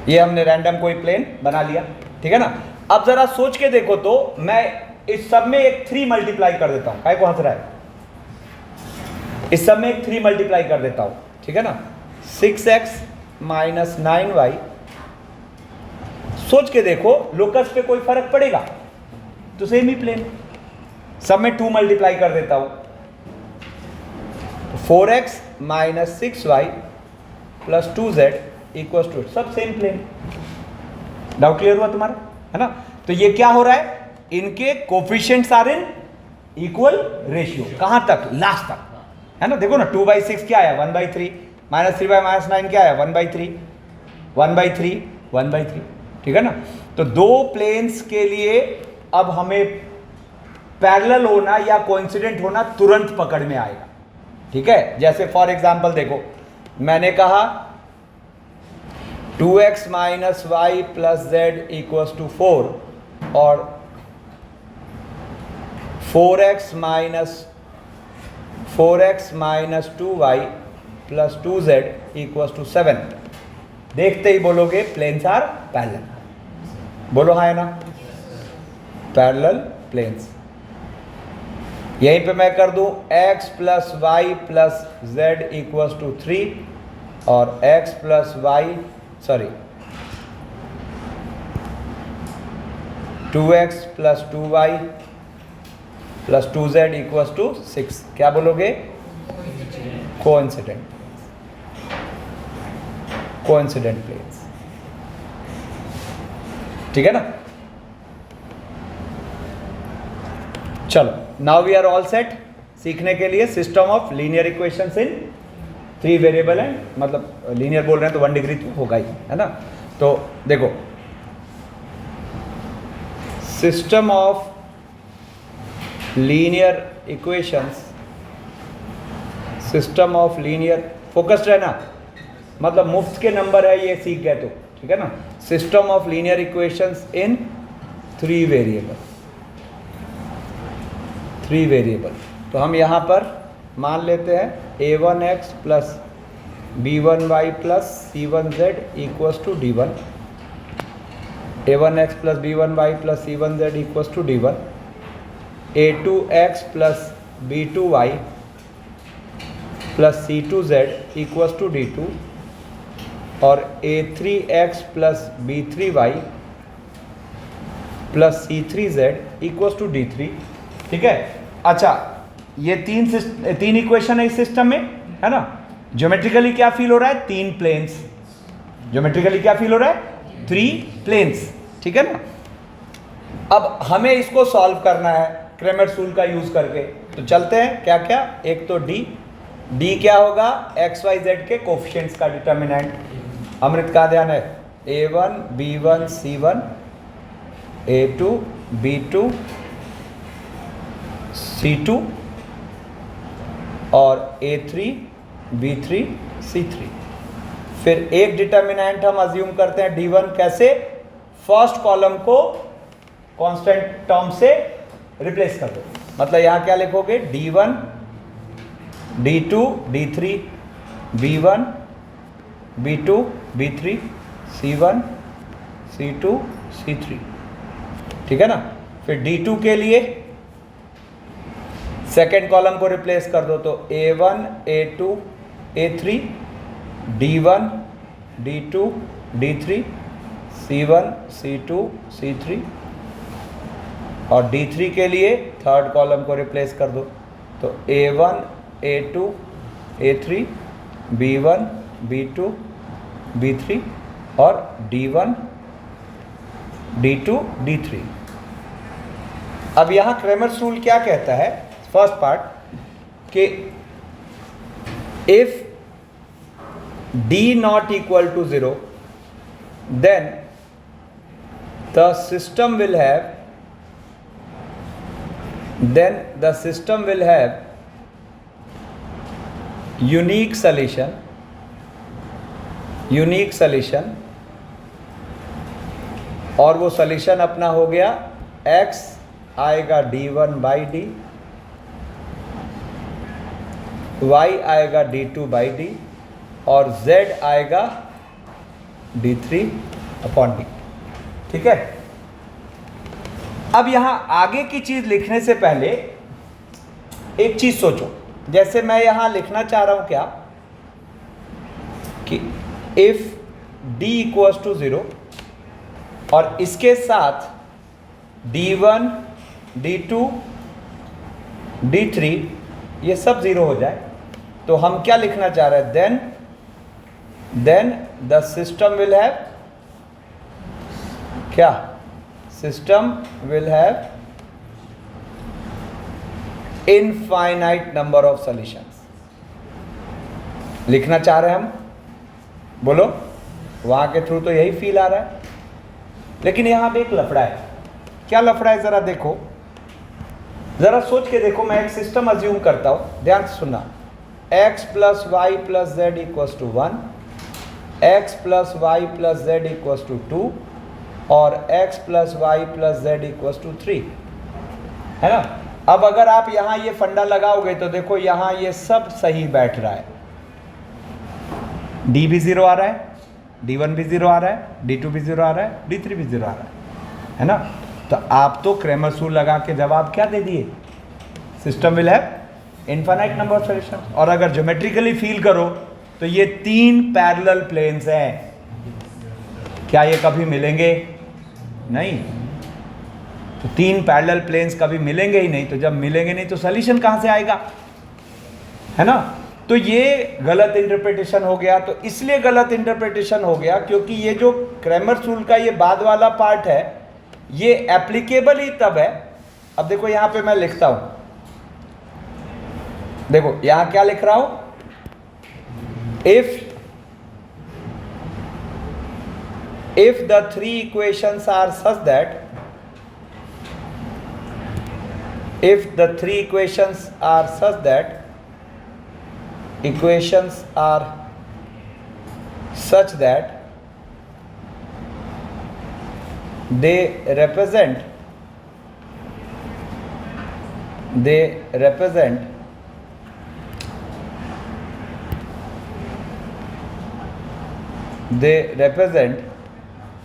Speaker 1: ये हमने रैंडम कोई प्लेन बना लिया, ठीक है ना। अब जरा सोच के देखो तो मैं इस सब में एक 3 मल्टीप्लाई कर देता हूं, काय को हंस रहा है, इस सब में एक 3 मल्टीप्लाई कर देता हूं, ठीक है ना। 6x माइनस 9y, सोच के देखो लोकस पे कोई फर्क पड़ेगा, तो सेम ही प्लेन, सब में 2 मल्टीप्लाई कर देता हूं, 4x minus 6y plus 2z equal to, सब सेम प्लेन। डाउट क्लियर हुआ तुम्हारा, है ना। तो ये क्या हो रहा है, इनके coefficients are in equal ratio, कहां तक, लास्ट तक, है ना। देखो ना 2/6 क्या आया 1/3, माइनस 3/-9 क्या आया 1/3, 1/3, 1/3, ठीक है ना। तो दो प्लेन्स के लिए अब हमें पैरेलल होना या कोइंसिडेंट होना तुरंत पकड़ में आएगा, ठीक है। जैसे फॉर एग्जांपल देखो, मैंने कहा 2x minus Y plus Z equals to 4 और 4x minus 2y plus 2z equals to 7। देखते ही बोलोगे प्लेन्स आर पैरेलल, बोलो हाँ है ना, पैरेलल प्लेन्स। यहीं पे मैं कर दूं x plus Y plus Z equals to 3 और x plus Y 2x plus 2y plus 2z equals to 6। क्या बोलोगे, कोइंसिडेंट, कोइंसिडेंट प्लेन्स, ठीक है ना। चलो now we are all set सीखने के लिए system of linear equations in 3 variable and, मतलब लीनियर बोल रहे हैं तो 1 डिग्री तो होगा ही, है ना। तो देखो system of linear equations, system of linear, focused रहना, मतलब मुफ्त के नंबर है ये, सीख गए तो ठीक है ना। System of linear equations in 3 variable, 3 variable. तो हम यहाँ पर मान लेते हैं a1x plus b1y plus c1z equals to d1, a1x plus b1y plus c1z equals to d1, a2x plus b2y plus c2z equals to d2 और a3x plus b3y plus c3z equals to d3, ठीक है। अच्छा ये तीन equation है इस system में, है ना। ज्योमेट्रिकली क्या फील हो रहा है, 3 प्लेन्स, ज्योमेट्रिकली क्या फील हो रहा है, 3 प्लेन्स, ठीक है ना। अब हमें इसको सॉल्व करना है क्रेमर्स रूल का यूज करके, तो चलते हैं क्या क्या। एक तो डी क्या होगा, एक्स वाई जेड के कोफिशिएंट्स का डिटर्मिनेंट। अमृत का ध्यान है, a1 b1 c1 A2 B2 C2 और A3 B3 C3। फिर एक डिटर्मिनेंट हम अज्यूम करते हैं D1 कैसे, फर्स्ट कॉलम को कांस्टेंट टर्म से रिप्लेस कर दो। मतलब यहां क्या लिखोगे, D1 D2 D3 B1 B2 B3 C1 C2 C3, ठीक है ना। फिर D2 के लिए सेकेंड कॉलम को रिप्लेस कर दो, तो A1 A2 A3 D1 D2 D3 C1 C2 C3, और D3 के लिए थर्ड कॉलम को रिप्लेस कर दो, तो A1 A2 A3 B1 B2 B3 और D1 D2 D3। अब यहां क्रेमर्स रूल क्या कहता है, फर्स्ट पार्ट, कि if D not equal to 0 then the system will have unique solution, और वो सॉल्यूशन अपना हो गया x आएगा D1 बाई डी, y आएगा D2 बाई डी, और z आएगा D3 अपॉन डी, ठीक है। अब यहां आगे की चीज लिखने से पहले एक चीज सोचो, जैसे मैं यहां लिखना चाह रहा हूं क्या, कि इफ d इक्वल्स टू 0 और इसके साथ D1 D2 D3 ये सब 0 हो जाए, तो हम क्या लिखना चाह रहे हैं, then the system will have क्या, system will have infinite number of solutions. लिखना चाह रहे हैं हम, बोलो, वहां के थ्रू तो यही फील आ रहा है, लेकिन यहां पे एक लफड़ा है। क्या लफड़ा है, जरा देखो, जरा सोच के देखो। मैं एक सिस्टम अज्यूम करता हूं, ध्यान से सुनना। x plus Y plus Z equals to 1, x plus Y plus Z equals to 2 और x plus Y plus Z equals to 3, है ना। अब अगर आप यहां ये फंडा लगाओगे तो देखो यहां ये सब सही बैठ रहा है, d भी 0 आ रहा है, D1 भी 0 आ रहा है, D2 भी 0 आ रहा है, D3 भी 0 आ रहा है ना। तो आप तो क्रेमर्स रूल लगा के जवाब क्या दे दिए, system will have infinite number of solution. और अगर ज्योमेट्रिकली फील करो तो ये 3 पैरेलल प्लेन्स हैं, क्या ये कभी मिलेंगे, नहीं। तो 3 पैरेलल प्लेन्स कभी मिलेंगे ही नहीं, तो जब मिलेंगे नहीं तो सॉल्यूशन कहां से आएगा, है ना। तो ये गलत इंटरप्रिटेशन हो गया। तो इसलिए गलत इंटरप्रिटेशन हो गया क्योंकि ये जो क्रेमर्स रूल का ये बाद वाला पार्ट है ये एप्लीकेबल ही तब है। अब देखो यहां पे मैं लिखता हूं, देखो यहां क्या लिख रहा हूं, if the 3 equations are such that, if the 3 equations are such that they represent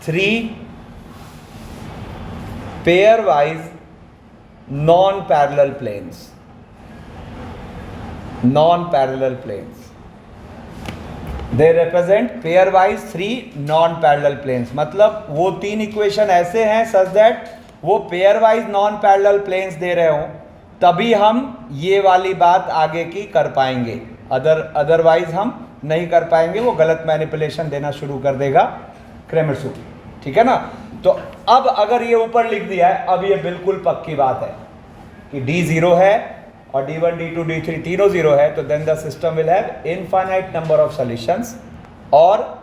Speaker 1: three pairwise non-parallel planes, they represent pairwise 3 non-parallel planes। मतलब वो 3 इक्वेशन ऐसे हैं सच दैट वो पेयरवाइज नॉन पैरेलल प्लेन्स दे रहे हो, तभी हम ये वाली बात आगे की कर पाएंगे, अदरवाइज हम नहीं कर पाएंगे। वो गलत मैनिपुलेशन देना शुरू कर देगा क्रेमर्स रूल, ठीक है ना। तो अब अगर ये ऊपर लिख दिया है, अब ये बिल्कुल पक्की बात है कि D 0 है और D1 D2 D3 तीनों 0 है, तो then the system will have infinite number of solutions. और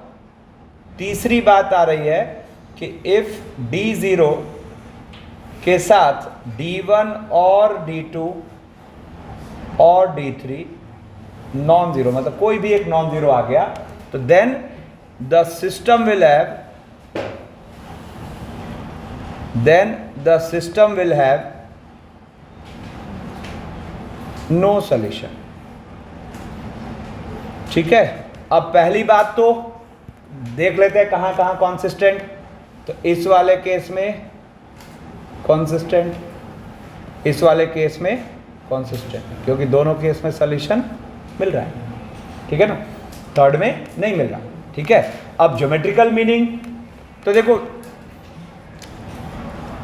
Speaker 1: तीसरी बात आ रही है कि इफ D0 के साथ D1 और D2 और D3 नॉन जीरो, मतलब कोई भी एक नॉन जीरो आ गया, तो then the system will have no solution. ठीक है, अब पहली बात तो देख लेते हैं कहां कहां कॉन्सिस्टेंट। तो इस वाले केस में कॉन्सिस्टेंट, इस वाले केस में कॉन्सिस्टेंट, क्योंकि दोनों केस में सॉल्यूशन मिल रहा है। ठीक है ना, थर्ड में नहीं मिल रहा। ठीक है, अब ज्योमेट्रिकल मीनिंग, तो देखो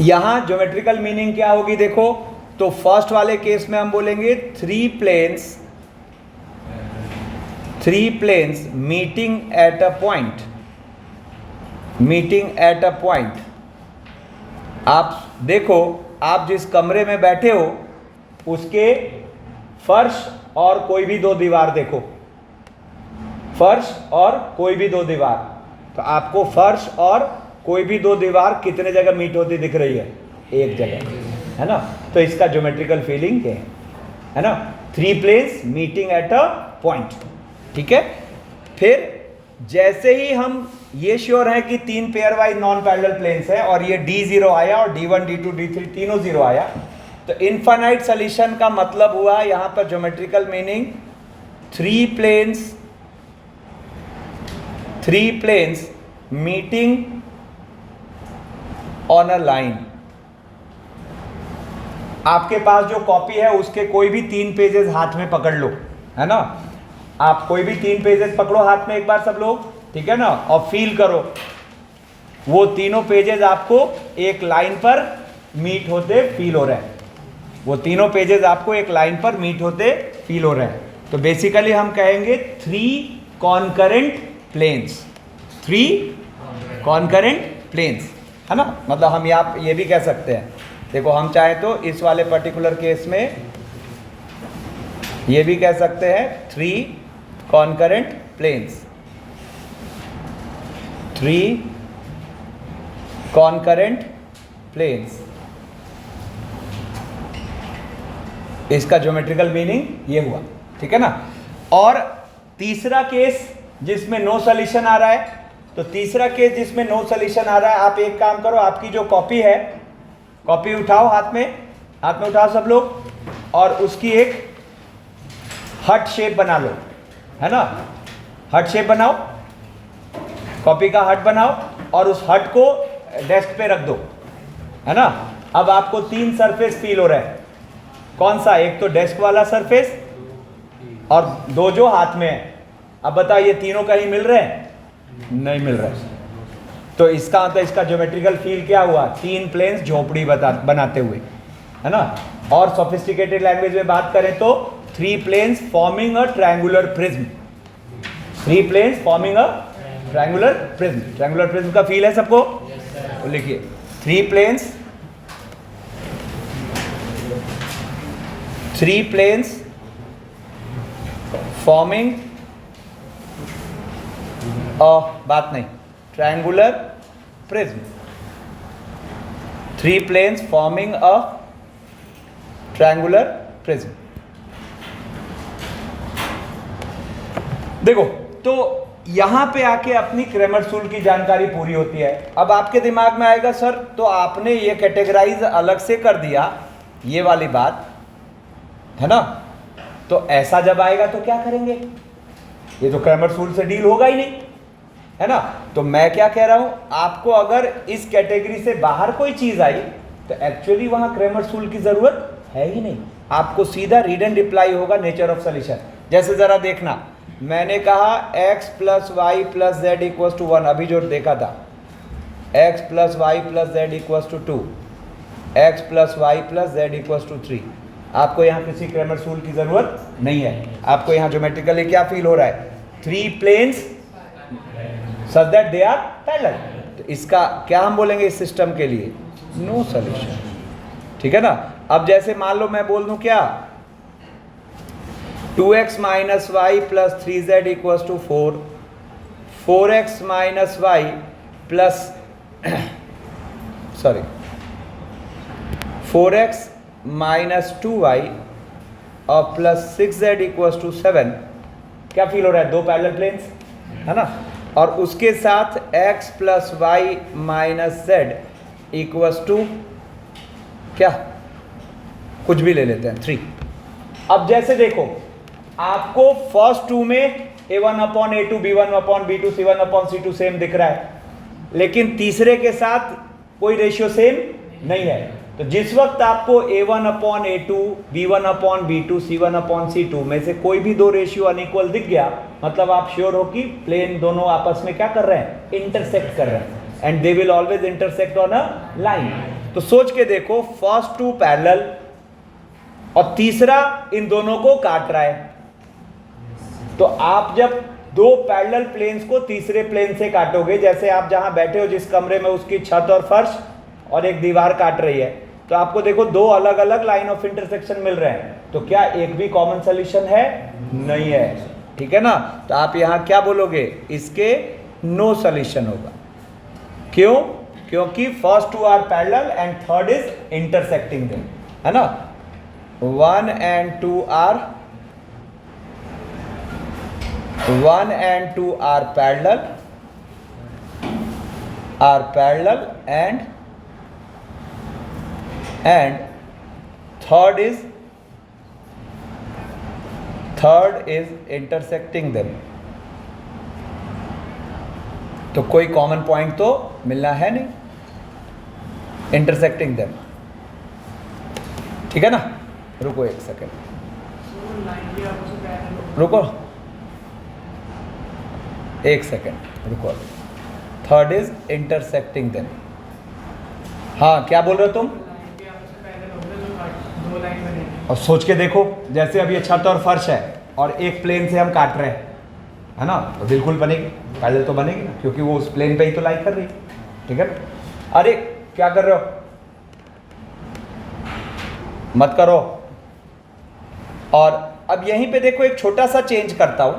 Speaker 1: यहां ज्योमेट्रिकल मीनिंग क्या होगी, देखो तो फर्स्ट वाले केस में हम बोलेंगे three planes meeting at a point. आप देखो, आप जिस कमरे में बैठे हो उसके फर्श और कोई भी दो दीवार देखो, फर्श और कोई भी दो दीवार, तो आपको फर्श और कोई भी दो दीवार कितने जगह मीट होती दिख रही है? एक जगह, है ना। तो इसका ज्योमेट्रिकल फीलिंग क्या है ना, three planes meeting at a point. ठीक है, फिर जैसे ही हम ये श्योर है कि तीन pairwise non parallel planes है और ये D0 आया और D1 D2 D3 तीनों जीरो आया, तो इनफाइनाइट सॉल्यूशन का मतलब हुआ यहां पर geometrical meaning three planes meeting on a line. आपके पास जो कॉपी है उसके कोई भी तीन पेजेस हाथ में पकड़ लो, है ना। आप कोई भी तीन पेजेस पकड़ो हाथ में एक बार सब लोग, ठीक है ना, और फील करो वो तीनों पेजेस आपको एक लाइन पर मीट होते फील हो रहे हैं। वो तीनों पेजेस आपको एक लाइन पर मीट होते फील हो रहे हैं। तो बेसिकली हम कहेंगे थ्री कॉन्करेंट प्लेन्स, है ना। मतलब हम ये भी कह सकते हैं, देखो हम चाहे तो इस वाले पर्टिकुलर केस में ये भी कह सकते हैं थ्री कॉन्करेंट प्लेन्स, इसका ज्योमेट्रिकल मीनिंग ये हुआ। ठीक है ना। और तीसरा केस जिसमें नो सॉल्यूशन आ रहा है, तो तीसरा केस जिसमें नो सॉल्यूशन आ रहा है, आप एक काम करो, आपकी जो कॉपी है, कॉपी उठाओ हाथ में उठाओ सब लोग, और उसकी एक हर्ट शेप बना लो, है ना। हर्ट शेप बनाओ, कॉपी का हर्ट बनाओ और उस हर्ट को डेस्क पे रख दो, है ना। अब आपको तीन सरफेस फील हो रहा है, कौन सा? एक तो डेस्क वाला सरफेस और दो जो हाथ में है। अब बताओ ये तीनों कहीं मिल रहे हैं? नहीं मिल रहा है। तो इसका मतलब इसका ज्योमेट्रिकल फील क्या हुआ? तीन प्लेन्स झोपड़ी बनाते हुए, है ना। और सोफिस्टिकेटेड लैंग्वेज में बात करें तो three planes forming a triangular prism, triangular prism का फील है सबको? तो लिखिए three planes forming triangular prism, three planes forming a triangular prism. देखो तो यहां पे आके अपनी क्रेमर्स रूल की जानकारी पूरी होती है। अब आपके दिमाग में आएगा सर तो आपने ये कैटेगराइज अलग से कर दिया, ये वाली बात है ना, तो ऐसा जब आएगा तो क्या करेंगे? ये तो क्रेमर्स रूल से डील होगा ही नहीं, है ना। तो मैं क्या कह रहा हूं, आपको अगर इस कैटेगरी से बाहर कोई चीज आई तो एक्चुअली वहां क्रेमर्स रूल की जरूरत है ही नहीं, आपको सीधा रीड एंड रिप्लाई होगा नेचर ऑफ सॉल्यूशन। जैसे जरा देखना, मैंने कहा x plus Y plus Z equal to 1, अभी जो देखा था x plus Y plus Z equal to 2, x plus Y plus Z equal to 3। आपको यहाँ किसी क्रेमर्स रूल की जरूरत नहीं है। आपको यहाँ ज्योमेट्रिकली क्या फील हो रहा है? Three planes such that they are parallel. तो इसका क्या हम बोलेंगे इस सिस्टम के लिए? No solution. ठीक है ना। अब जैसे मान लो मैं बोल दूं क्या, 2x minus Y plus 3z equal to 4, 4x minus Y plus 4x minus 2y और प्लस 6z इक्वल्स टू 7, क्या फील हो रहा है? दो पैरेलल प्लेन्स है ना, और उसके साथ x plus Y minus Z equals to क्या, कुछ भी ले लेते हैं 3। अब जैसे देखो आपको फर्स्ट टू में a1 upon a2 b1 upon b2 c1 upon c2 same दिख रहा है, लेकिन तीसरे के साथ कोई रेशियो सेम नहीं है। तो जिस वक्त आपको a1 upon a2 b1 upon b2 c1 upon c2 में से कोई भी दो रेशियो अनइक्वल दिख गया, मतलब आप श्योर हो कि प्लेन दोनों आपस में क्या कर रहे हैं? इंटरसेक्ट कर रहे हैं, and they will always intersect on a line. तो सोच के देखो, फर्स्ट टू पैरेलल और तीसरा इन दोनों को काट रहा है। तो आप जब दो पैरेलल प्लेन्स को तीसरे प्लेन से काटोगे, जैसे आप जहां बैठे हो जिस कमरे में, उसकी छत और फर्श और एक दीवार काट रही है, तो आपको देखो दो अलग अलग लाइन ऑफ इंटरसेक्शन मिल रहे हैं। तो क्या एक भी कॉमन सोल्यूशन है? नहीं है, ठीक है ना। तो आप यहां क्या बोलोगे? इसके नो सोल्यूशन होगा। क्यों? क्योंकि first two are parallel and third is intersecting them, है ना। 1 and 2 are parallel and third is intersecting them। तो कोई कॉमन पॉइंट तो मिलना है नहीं, इंटरसेक्टिंग देम, ठीक है ना। रुको एक सेकेंड, रुको एक सेकेंड, रुको। Third is intersecting them. हाँ, क्या बोल रहे हो तुम? और सोच के देखो, जैसे अब ये छत और फर्श है और एक प्लेन से हम काट रहे हैं, है ना, तो बिल्कुल बनेगी, पैरेलल तो बनेगी ना, क्योंकि वो उस प्लेन पे ही तो लाई कर रही है, ठीक है ना। अरे क्या कर रहे हो? मत करो। और अब यहीं पे देखो, एक छोटा सा चेंज करता हूं।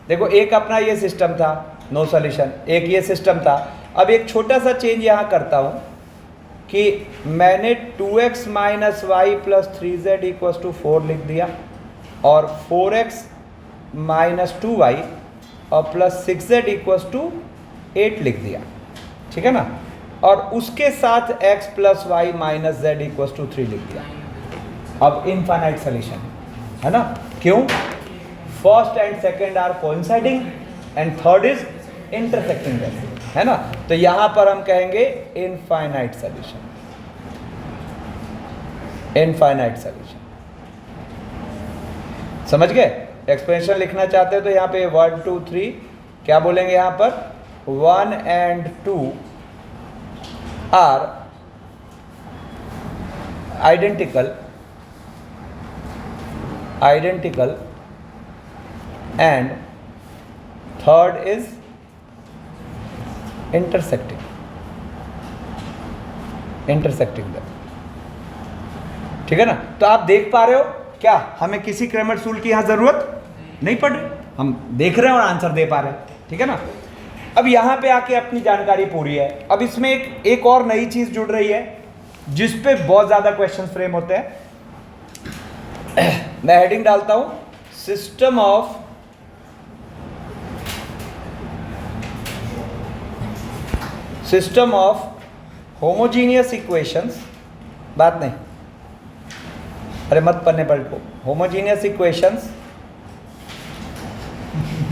Speaker 1: देखो, एक अपना ये सिस्टम था, नो सॉल्यूशन, एक ये सिस्टम था। अब एक छोटा सा चेंज यहां करता हूं कि मैंने 2x minus Y plus 3z equals to 4 लिख दिया, और 4x माइनस 2y और प्लस 6z इक्वल्स टू 8 लिख दिया, ठीक है ना। और उसके साथ x plus Y minus z equals to 3 लिख दिया। अब इनफाइनाइट सॉल्यूशन है ना। क्यों? First and second are coinciding and third is intersecting, है ना। तो यहां पर हम कहेंगे इनफाइनाइट सॉल्यूशन, इनफाइनाइट सॉल्यूशन। समझ गए? एक्सपेंशन लिखना चाहते हो तो यहां पे 1 2 3 क्या बोलेंगे? यहां पर 1 and 2 are identical and third is intersecting them, ठीक है ना। तो आप देख पा रहे हो क्या, हमें किसी क्रैमर्स रूल की यहां जरूरत नहीं पड़ रही, हम देख रहे हैं और आंसर दे पा रहे हैं, ठीक है ना। अब यहां पे आके अपनी जानकारी पूरी है। अब इसमें एक और नई चीज जुड़ रही है जिस पे बहुत ज्यादा क्वेश्चन फ्रेम होते हैं। मैं हेडिंग डालता हूं, सिस्टम ऑफ होमोजीनियस इक्वेशंस। बात नहीं, अरे मत पढ़ने पलटो, होमोजीनियस इक्वेशंस,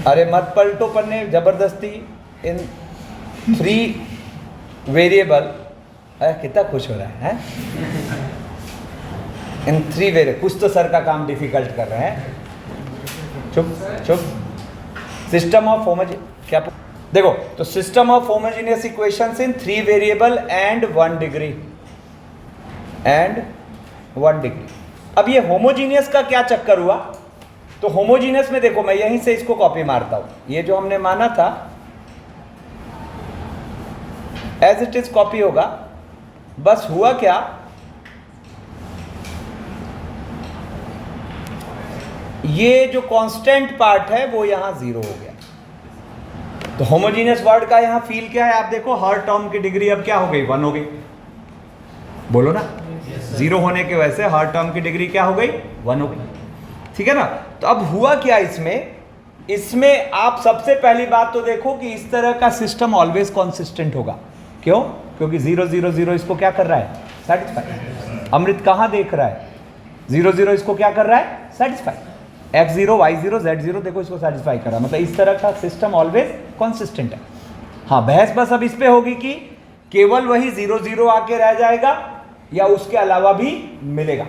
Speaker 1: अरे मत पलटो पढ़ने जबरदस्ती। इन 3 वेरिएबल, कितना खुश हो रहा है? इन 3 वेरिएबल, कुछ तो सर का काम डिफिकल्ट कर रहे हैं। चुप चुप। सिस्टम ऑफ क्या देखो, तो system of homogeneous equations in 3 variable and 1 degree अब ये होमोजीनियस का क्या चक्कर हुआ? तो होमोजीनियस में देखो, मैं यहीं से इसको कॉपी मारता हूं, ये जो हमने माना था एज इट इज कॉपी होगा। बस हुआ क्या, ये जो कांस्टेंट पार्ट है वो यहां 0 हो गया। तो होमोजीनियस वर्ड का यहां फील क्या है? आप देखो, हर टर्म की डिग्री अब क्या हो गई? 1 हो गई। बोलो ना, जीरो होने की वजह से हर टर्म की डिग्री क्या हो गई, 1 हो गई। ठीक है ना। तो अब हुआ क्या इसमें आप सबसे पहली बात तो देखो कि इस तरह का सिस्टम ऑलवेज कॉन्सिस्टेंट होगा। क्यों? क्योंकि 0 0 0 इसको क्या कर रहा है, सेटिस्फाई। अमृत कहां देख रहा है, 0 0 इसको क्या कर रहा है, सेटिस्फाई। x0 y0 z0 देखो इसको सेटिस्फाई कर रहा है, मतलब इस तरह का सिस्टम ऑलवेज कॉन्सिस्टेंट है। हाँ, बहस बस अब इस पे होगी कि केवल वही 0 0 आके रह जाएगा या उसके अलावा भी मिलेगा।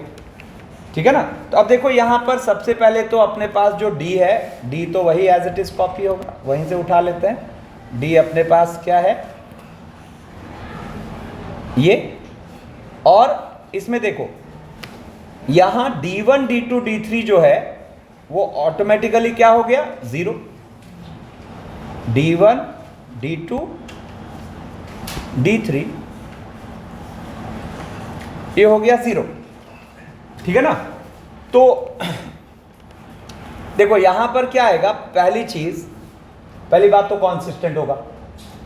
Speaker 1: ठीक है ना। तो अब देखो यहां पर सबसे पहले तो अपने पास जो d है, d तो वही एज इट इज कॉपी होगा, वहीं से उठा लेते हैं। d अपने पास क्या है, ये, और इसमें देखो यहां d1 d2 d3 जो है वो ऑटोमेटिकली क्या हो गया, 0। d1 d2 d3 ये हो गया 0। ठीक है ना। तो देखो यहां पर क्या आएगा, पहली बात तो कॉन्सिस्टेंट होगा,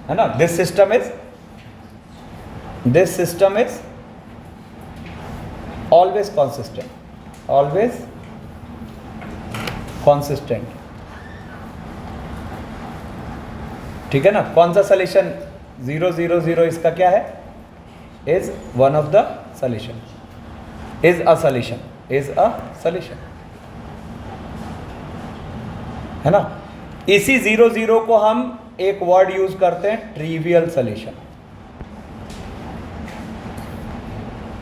Speaker 1: है ना। This system is always consistent. ठीक है ना। कौन सा सोल्यूशन, 0 0 0 इसका क्या है, is one of the solution, is a solution, है ना। इसी 0 0 को हम एक वर्ड यूज करते हैं, ट्रिवियल सोल्यूशन।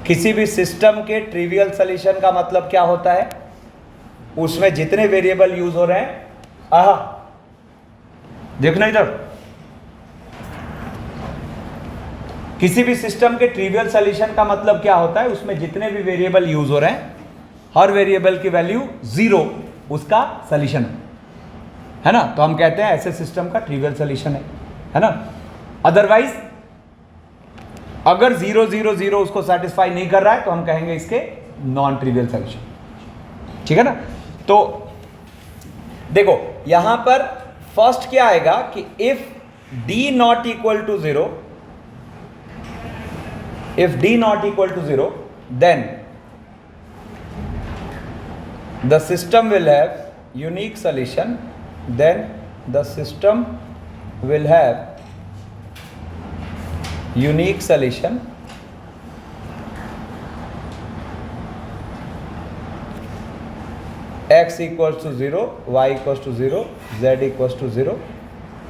Speaker 1: किसी भी सिस्टम के ट्रिवियल सोल्यूशन का मतलब क्या होता है, उसमें जितने वेरिएबल यूज हो रहे हैं, देखना इधर, किसी भी सिस्टम के ट्रिवियल सोल्यूशन का मतलब क्या होता है, उसमें जितने भी वेरिएबल यूज हो रहे हैं हर वेरिएबल की वैल्यू 0 उसका सोल्यूशन है ना। तो हम कहते हैं ऐसे सिस्टम का ट्रिवियल सोल्यूशन है ना। अदरवाइज अगर 0 0 0 उसको सेटिस्फाई नहीं कर रहा है तो हम कहेंगे इसके नॉन ट्रिवियल सोल्यूशन। ठीक है ना। तो देखो यहां पर फर्स्ट क्या आएगा कि if d not equal to 0, if d not equal to 0, then the system will have unique solution, then the system will have unique solution x equals to 0, y equals to 0, z equals to 0।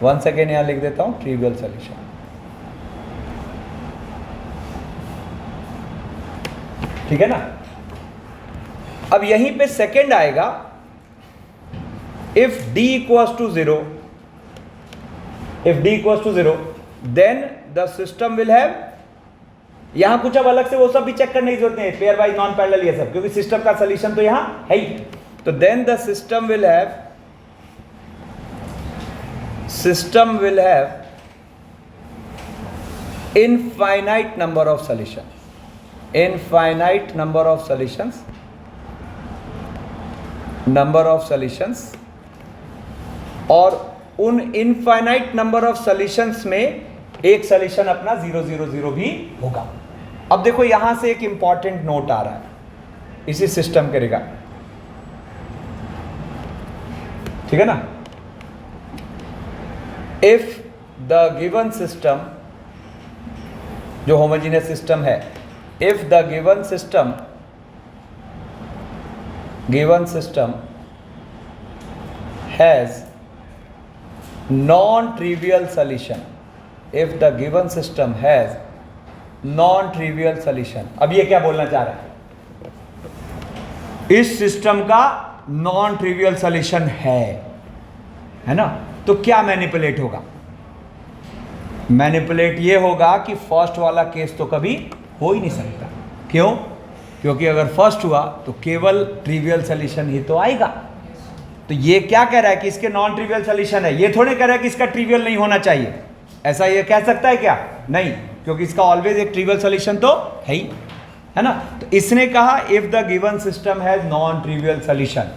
Speaker 1: once again यहां लिख देता हूं trivial solution। ठीक है ना। अब यहीं पे सेकंड आएगा, if d equals to 0, then the system will have, यहां कुछ अब अलग से वो सब भी चेक करने की जरूरत नहीं है, पेयर वाइज नॉन पैरेलल ये सब, क्योंकि सिस्टम का सोल्यूशन तो यहां है ही। तो then the system will have infinite number of solution, और उन इनफाइनाइट नंबर ऑफ सॉल्यूशंस में एक सॉल्यूशन अपना 0 0 0 भी होगा। अब देखो यहां से एक इंपॉर्टेंट नोट आ रहा है इसी सिस्टम के रिगार्ड। ठीक है ना। इफ द गिवन सिस्टम, जो होमोजेनियस सिस्टम है, if the given system has non-trivial solution, if the given system has non-trivial solution, अब ये क्या बोलना चाह रहा है, इस सिस्टम का नॉन ट्रिवियल सॉल्यूशन है ना। तो क्या मैनिपुलेट होगा, मैनिपुलेट ये होगा कि फर्स्ट वाला केस तो कभी हो ही नहीं सकता। क्यों? क्योंकि अगर फर्स्ट हुआ तो केवल ट्रिवियल सॉल्यूशन ही तो आएगा। तो ये क्या कह रहा है कि इसके नॉन ट्रिवियल सॉल्यूशन है, ये थोड़े कह रहा है कि इसका ट्रिवियल नहीं होना चाहिए। ऐसा ये कह सकता है क्या? नहीं, क्योंकि इसका ऑलवेज एक ट्रिवियल सॉल्यूशन तो है ही, है ना। तो इसने कहा if the given system has non trivial solution,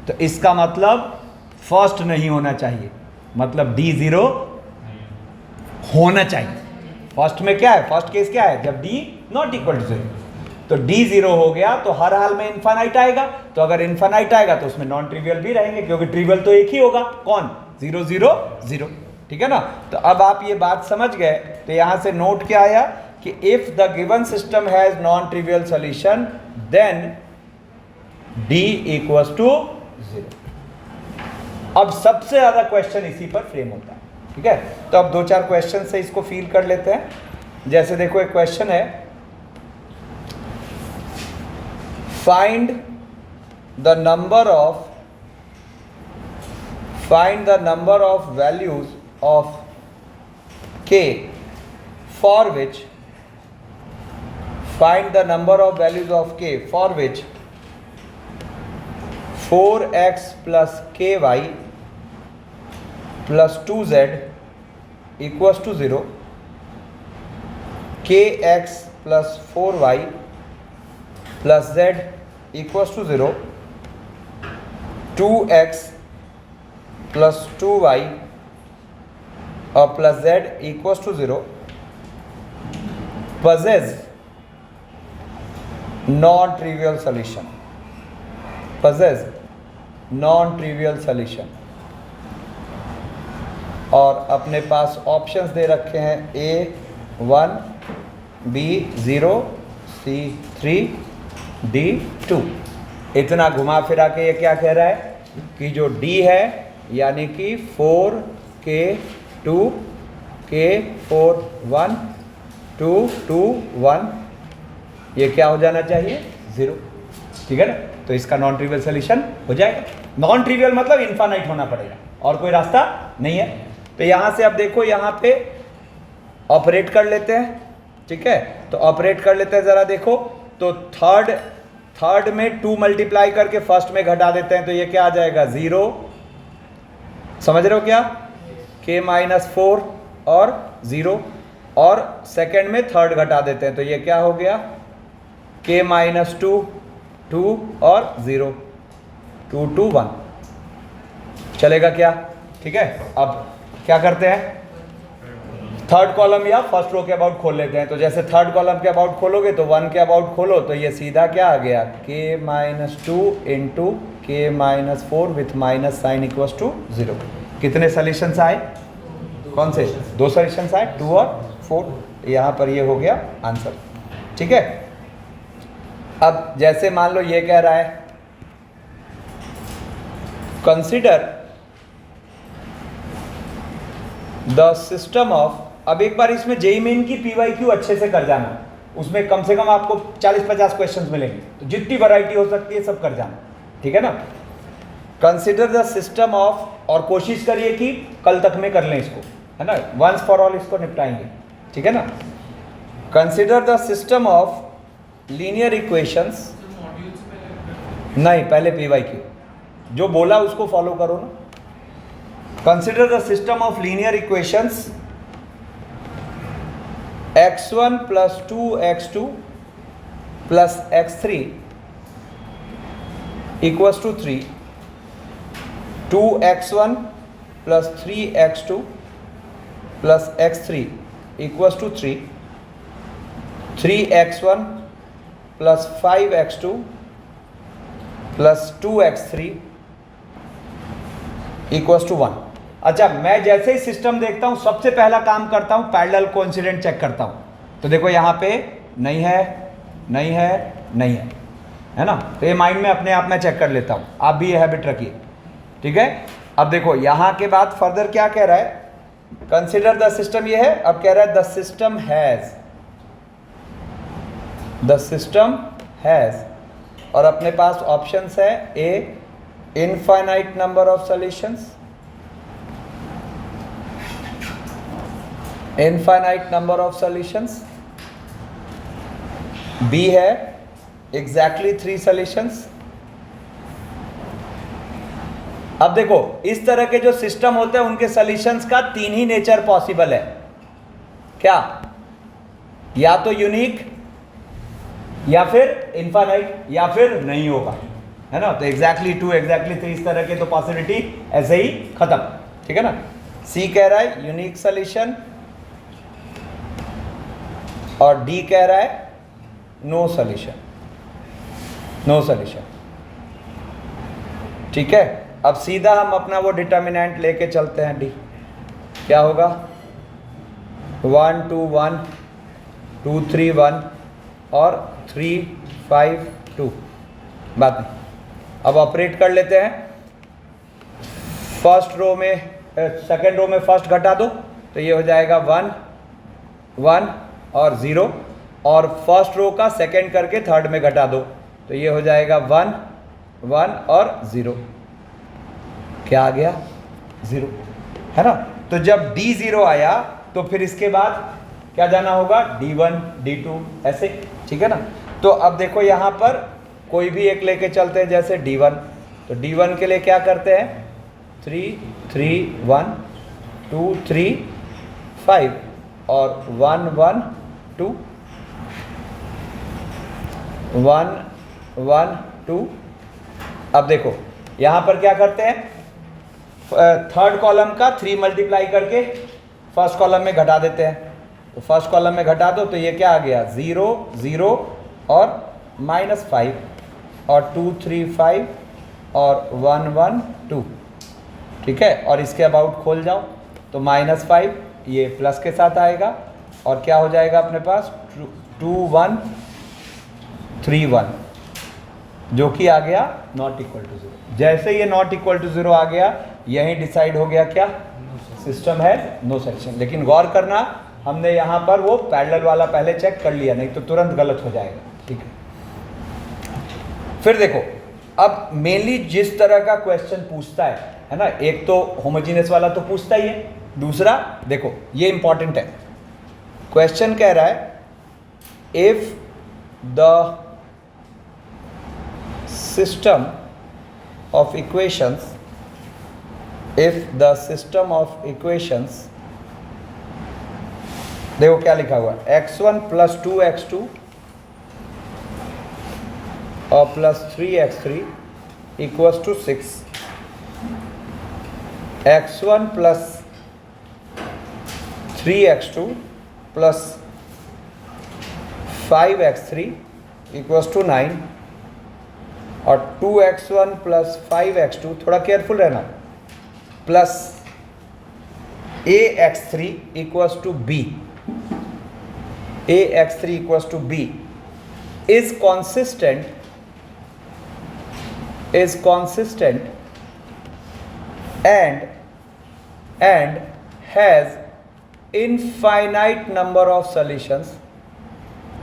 Speaker 1: तो इसका मतलब फर्स्ट नहीं होना चाहिए, मतलब d0 होना चाहिए। फर्स्ट में क्या है, फर्स्ट केस क्या है, जब d नॉट इक्वल टू 0। तो डी 0 हो गया तो हर हाल में इन्फानाइट आएगा, तो अगर इन्फानाइट आएगा तो उसमें नॉन ट्रिवियल भी रहेंगे, क्योंकि ट्रिवियल तो एक ही होगा, कौन, 0 0 0, ठीक है ना। तो अब आप ये बात समझ गए, तो यहां से नोट क्या आया कि if the given system has non trivial solution then D equals to 0। अब सबसे ज्यादा क्वेश्चन इसी पर फ्रेम होता है, ठीक है। तो अब 2-4 क्वेश्चन से इसको फील कर लेते हैं। जैसे देखो एक क्वेश्चन है, find the number of values of k for which 4x plus ky plus 2z equals to 0, kx plus 4y plus z equals to 0, 2x plus 2y plus z equals to 0, possess non-trivial solution, और अपने पास options दे रखे हैं A1, B0, C3, D2। इतना घुमा फिरा के ये क्या कह रहा है कि जो D है यानी कि 4K2 K4 1 2 2 1, ये क्या हो जाना चाहिए 0, ठीक है ना। तो इसका नॉन ट्रिवियल सोल्यूशन हो जाएगा। नॉन ट्रिवियल मतलब इनफाइनाइट होना पड़ेगा और कोई रास्ता नहीं है। तो यहां से अब देखो, यहां पे ऑपरेट कर लेते हैं, ठीक है। तो ऑपरेट कर लेते हैं, जरा देखो। तो थर्ड में 2 मल्टीप्लाई करके फर्स्ट में घटा देते हैं, तो ये क्या आ जाएगा 0, समझ रहे हो क्या, k-4 और 0, और सेकंड में थर्ड घटा देते हैं, तो ये क्या हो गया k-2 2 और 0 2 2 1, चलेगा क्या, ठीक है। अब क्या करते हैं, थर्ड कॉलम या फर्स्ट रो के अबाउट खोल लेते हैं। तो जैसे थर्ड कॉलम के अबाउट खोलोगे तो 1 के अबाउट खोलो, तो ये सीधा क्या आ गया k-2 into k-4 with minus sign equals to 0। कितने सॉल्यूशंस आए, कौन से, 2 सॉल्यूशंस आए, 2 और 4। यहाँ पर ये हो गया आंसर, ठीक है। अब जैसे मान लो ये कह रहा है कंसिडर द सिस्टम ऑफ, अब एक बार इसमें जेईई मेन की PYQ अच्छे से कर जाना, उसमें कम से कम आपको 40-50 क्वेश्चंस मिलेंगे, तो जितनी वैरायटी हो सकती है सब कर जाना, ठीक है ना। कंसिडर द सिस्टम ऑफ, और कोशिश करिए कि कल तक में कर लें इसको, है ना, वंस फॉर ऑल इसको निपटाएंगे, ठीक है ना। Consider the system of linear equations, नहीं पहले PYQ जो बोला उसको फॉलो करो ना। Consider the system of linear equations x1 plus 2x2 plus x3 equals to 3, 2x1 plus 3x2 plus x3 equals to 3, 3x1 plus 5x2 plus 2x3 equals to 1। अच्छा, मैं जैसे ही सिस्टम देखता हूं सबसे पहला काम करता हूं पैरेलल कोइंसिडेंट चेक करता हूं। तो देखो यहां पे नहीं है, नहीं है, नहीं है ना। तो ये माइंड में अपने आप में चेक कर लेता हूं, आप भी ये हैबिट रखिए, ठीक है। अब देखो यहां के बाद फर्दर क्या कह रहा है, कंसिडर द सिस्टम, ये है। अब कह रहा है द सिस्टम हैज, और अपने पास ऑप्शंस है A infinite number of solutions, infinite number of solutions, B है एग्जैक्टली 3 सॉल्यूशंस। अब देखो इस तरह के जो सिस्टम होते हैं उनके सॉल्यूशंस का 3 ही नेचर पॉसिबल है, क्या, या तो यूनिक, या फिर इनफाइनाइट, या फिर नहीं होगा, है ना। तो एग्जैक्टली 2 एग्जैक्टली 3 इस तरह के तो पॉसिबिलिटी ऐसे ही खत्म, ठीक है ना। सी कह रहा है यूनिक सॉल्यूशन, और डी कह रहा है नो सॉल्यूशन, नो सॉल्यूशन। ठीक है, अब सीधा हम अपना वो डिटर्मिनेंट लेके चलते हैं डी। क्या होगा 1 2 1 2 3 1 और 3 5 2, बात नहीं। अब ऑपरेट कर लेते हैं। फर्स्ट रो में सेकेंड रो में फर्स्ट घटा दो तो ये हो जाएगा 1 1 और 0, और फर्स्ट रो का सेकेंड करके थर्ड में घटा दो तो ये हो जाएगा 1 1 और 0। क्या आ गया 0, है ना। तो जब D 0 आया तो फिर इसके बाद क्या जाना होगा D1 D2 ऐसे, ठीक है ना। तो अब देखो यहाँ पर कोई भी एक लेके चलते हैं, जैसे D1, तो D1 के लिए क्या करते हैं 3 3 1 2 3 5 और 1 1 2 1 1 2। अब देखो यहाँ पर क्या करते हैं, थर्ड कॉलम का 3 मल्टीप्लाई करके फर्स्ट कॉलम में घटा देते हैं। तो फर्स्ट कॉलम में घटा दो तो ये क्या आ गया 0 0 और -5 और 2 3 5 और 1 1 2, ठीक है। और इसके अबाउट खोल जाओ तो -5 ये प्लस के साथ आएगा और क्या हो जाएगा अपने पास 2 1 3 1, जो कि आ गया नॉट इक्वल टू 0। जैसे ये नॉट इक्वल टू 0 आ गया, यही डिसाइड हो गया क्या सिस्टम है नो सॉल्यूशन। लेकिन गौर करना, हमने यहाँ पर वो पैरेलल वाला पहले चेक कर लिया, नहीं तो तुरंत गलत हो जाएगा, ठीक है। फिर देखो, अब मेनली जिस तरह का क्वेश्चन पूछता है ना, एक तो होमोजीनियस वाला तो पूछता ही है, दूसरा देखो ये इंपॉर्टेंट है। क्वेश्चन कह रहा है if the system of equations, if the system of equations, देखो क्या लिखा हुआ है x1 + 2x2 और +3x3 = 6, x1 + 3x2 + 5x3 = 9 और 2x1 + 5x2, थोड़ा केयरफुल रहना, plus ax3 = b, ax3 = b is consistent and has infinite number of solutions।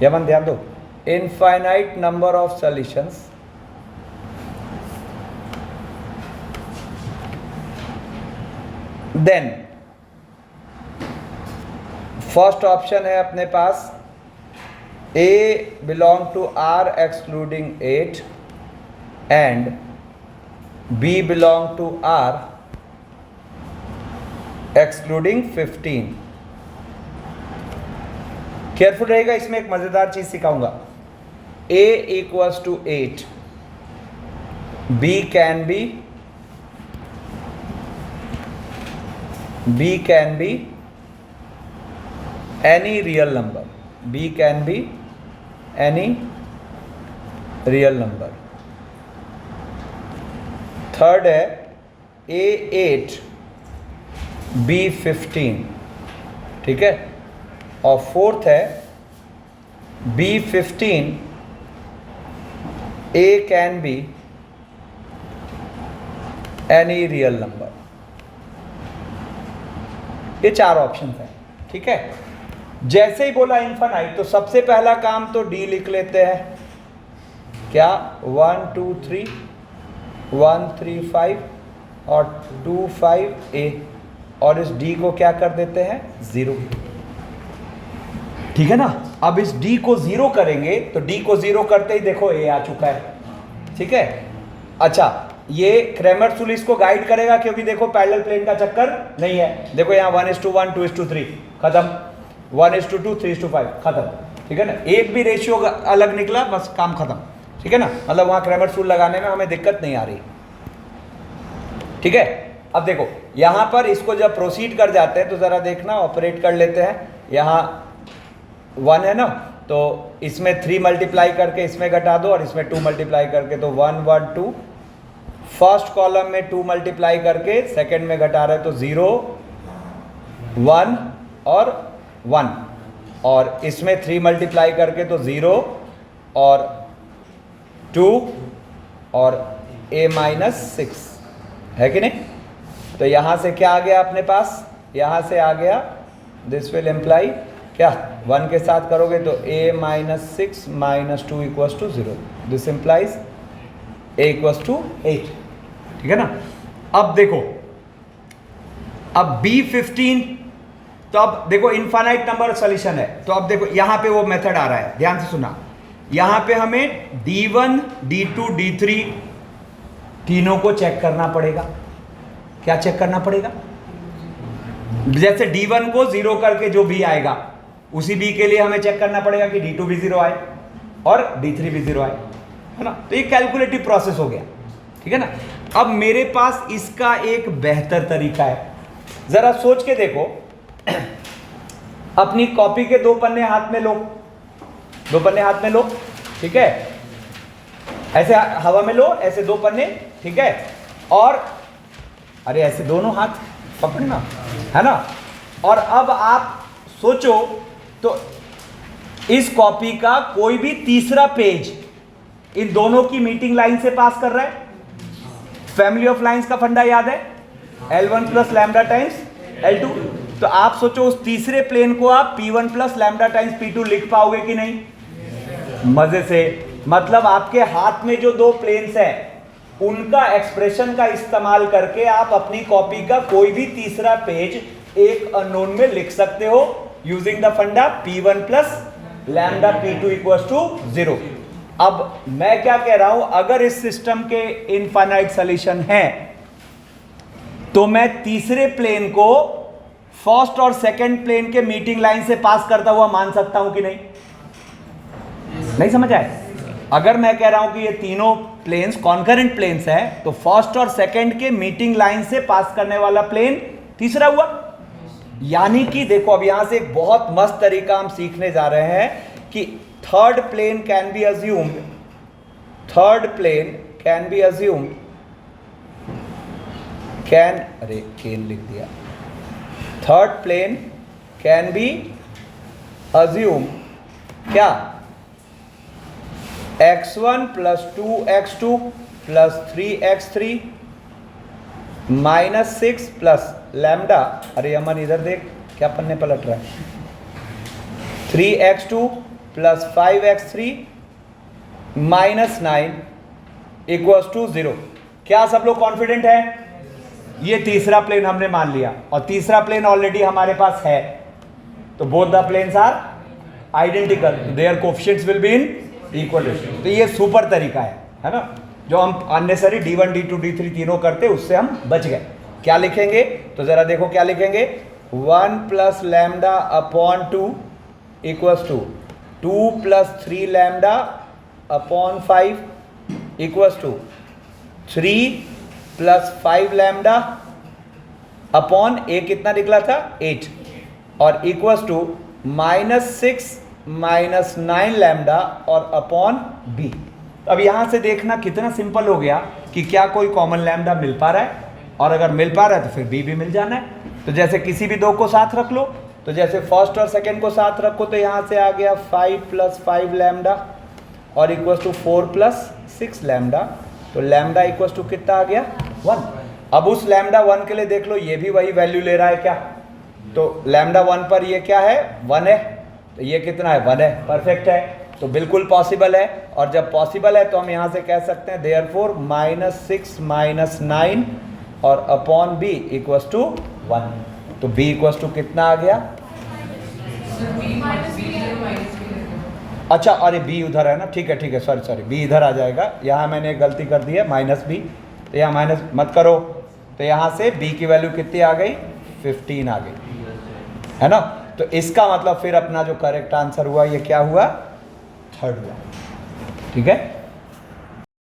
Speaker 1: यमन ध्यान दो, infinite number of solutions, then first option है अपने पास A belong to R excluding 8 and B belong to R excluding 15। Careful रहेगा, इसमें एक मजेदार चीज सिखाऊंगा। A = 8, B can be any real number, B can be any real number। Third है A8 B15, ठीक है। और फोर्थ है B15 A can be any real number। ये चार ऑप्शन हैं, ठीक है। जैसे ही बोला इनफाइनाइट तो सबसे पहला काम तो डी लिख लेते हैं। क्या 1 2 3 1 3 5 और 2 5 a, और इस डी को क्या कर देते हैं 0, ठीक है ना। अब इस डी को 0 करेंगे तो डी को 0 करते ही देखो a आ चुका है, ठीक है। अच्छा, ये क्रैमर्स रूल इसको गाइड करेगा, क्योंकि देखो पैरेलल प्लेन का चक्कर नहीं है। देखो यहाँ 1:1 2:3 खत्म, 1:2 3:5 खत्म, ठीक है ना। एक भी रेशियो अलग निकला बस काम खत्म, ठीक है ना। मतलब वहाँ क्रैमर्स रूल लगाने में हमें दिक्कत नहीं आ रही, ठीक है। अब देखो यहाँ पर इसको जब प्रोसीड कर जाते हैं तो ज़रा देखना, ऑपरेट कर लेते हैं। यहाँ 1 है ना, तो इसमें 3 मल्टीप्लाई करके इसमें घटा दो और इसमें 2 मल्टीप्लाई करके, तो 1 1 2। फर्स्ट कॉलम में 2 मल्टीप्लाई करके सेकंड में घटा रहे तो 0 1 और 1, और इसमें 3 मल्टीप्लाई करके तो 0 और 2 और a माइनस 6 है कि नहीं। तो यहां से क्या आ गया अपने पास, यहां से आ गया दिस विल एम्प्लाई क्या, 1 के साथ करोगे तो a minus 6 minus 2 equals to 0, this implies a equals to 8, ठीक है ना। अब देखो, अब B15, तो अब देखो इनफाइनाइट नंबर सॉल्यूशन है, तो अब देखो यहां पे वो मेथड आ रहा है, ध्यान से सुना। यहां पे हमें D1 D2 D3 तीनों को चेक करना पड़ेगा। क्या चेक करना पड़ेगा, जैसे D1 को 0 करके जो B आएगा उसी B के लिए हमें चेक करना पड़ेगा कि D2 भी 0 आए और D3 भी 0 आए, है ना। तो ये कैलकुलेटिव प्रोसेस हो गया, ठीक है ना। अब मेरे पास इसका एक बेहतर तरीका है, जरा सोच के देखो। अपनी कॉपी के 2 पन्ने हाथ में लो, 2 पन्ने हाथ में लो, ठीक है, ऐसे हवा में लो, ऐसे 2 पन्ने, ठीक है, और अरे ऐसे दोनों हाथ पकड़ना, है ना। और अब आप सोचो तो इस कॉपी का कोई भी तीसरा पेज इन दोनों की मीटिंग लाइन से पास कर रहा है। फैमिली ऑफ लाइंस का फंडा याद है, L1 plus lambda times L2। तो आप सोचो उस तीसरे प्लेन को आप P1 plus lambda times P2 लिख पाओगे कि नहीं, मजे से। मतलब आपके हाथ में जो 2 प्लेन्स हैं उनका एक्सप्रेशन का इस्तेमाल करके आप अपनी कॉपी का कोई भी तीसरा पेज एक अननोन में लिख सकते हो यूजिंग द फंडा P1 plus lambda P2 equals to 0। अब मैं क्या कह रहा हूं, अगर इस सिस्टम के इनफाइनाइट सॉल्यूशन है तो मैं तीसरे प्लेन को फर्स्ट और सेकंड प्लेन के मीटिंग लाइन से पास करता हुआ मान सकता हूं कि नहीं, नहीं समझ आए। अगर मैं कह रहा हूं कि ये तीनों प्लेन्स कॉन्करेंट प्लेन्स हैं तो फर्स्ट और सेकंड के मीटिंग लाइन से पास करने वाला प्लेन तीसरा हुआ। यानी कि देखो अब यहां से एक बहुत मस्त तरीका हम सीखने जा रहे हैं कि third plane can be assumed, third plane can be assumed, can, अरे कैन लिख दिया, third plane can be assumed क्या, x1 plus 2x2 plus 3x3 minus 6 plus lambda, अरे अमन इधर देख क्या पन्ने पलट रहा है, 3x2 plus 5x3 minus 9 equals to 0। क्या सब लोग कॉन्फिडेंट है, ये तीसरा प्लेन हमने मान लिया और तीसरा प्लेन ऑलरेडी हमारे पास है, तो both the planes are identical, their coefficients will be in equal ratio. तो ये सुपर तरीका है ना, जो हम अननेसेसरी D1 D2 D3 तीनों करते उससे हम बच गए। क्या लिखेंगे तो जरा देखो क्या लिखेंगे, 1 plus lambda upon 2 equals to 2 plus 3 lambda upon 5 equals to 3 plus 5 lambda upon A कितना निकला था 8 और equals to minus 6 minus 9 lambda और अपॉन बी। अब यहां से देखना कितना सिंपल हो गया कि क्या कोई कॉमन लैम्डा मिल पा रहा है, और अगर मिल पा रहा है तो फिर बी भी मिल जाना है। तो जैसे किसी भी 2 को साथ रख लो, तो जैसे फर्स्ट और सेकंड को साथ रखो तो यहां से आ गया 5 प्लस 5 लैम्डा और इक्वल्स टू 4 प्लस 6 लैम्डा, तो लैम्डा इक्वल्स टू कितना आ गया 1। अब उस लैम्डा 1 के लिए देख लो ये भी वही वैल्यू ले रहा है क्या, तो लैम्डा 1 पर ये क्या है 1 है, तो ये कितना है 1 है, परफेक्ट है, तो बिल्कुल पॉसिबल है। और जब पॉसिबल है तो हम यहाँ से कह सकते हैं देयरफॉर -6 -9 और अपॉन बी इक्वल्स टू 1, तो बी इक्वल्स टू कितना आ गया, अच्छा अरे बी उधर है ना, ठीक है सॉरी बी इधर आ जाएगा, यहाँ मैंने एक गलती कर दी है -b, तो यहाँ माइनस मत करो, तो यहाँ से b की वैल्यू कितनी आ गई 15 आ गई, है ना। तो इसका मतलब फिर अपना जो करेक्ट आंसर हुआ ये क्या हुआ, थर्ड हुआ, ठीक है।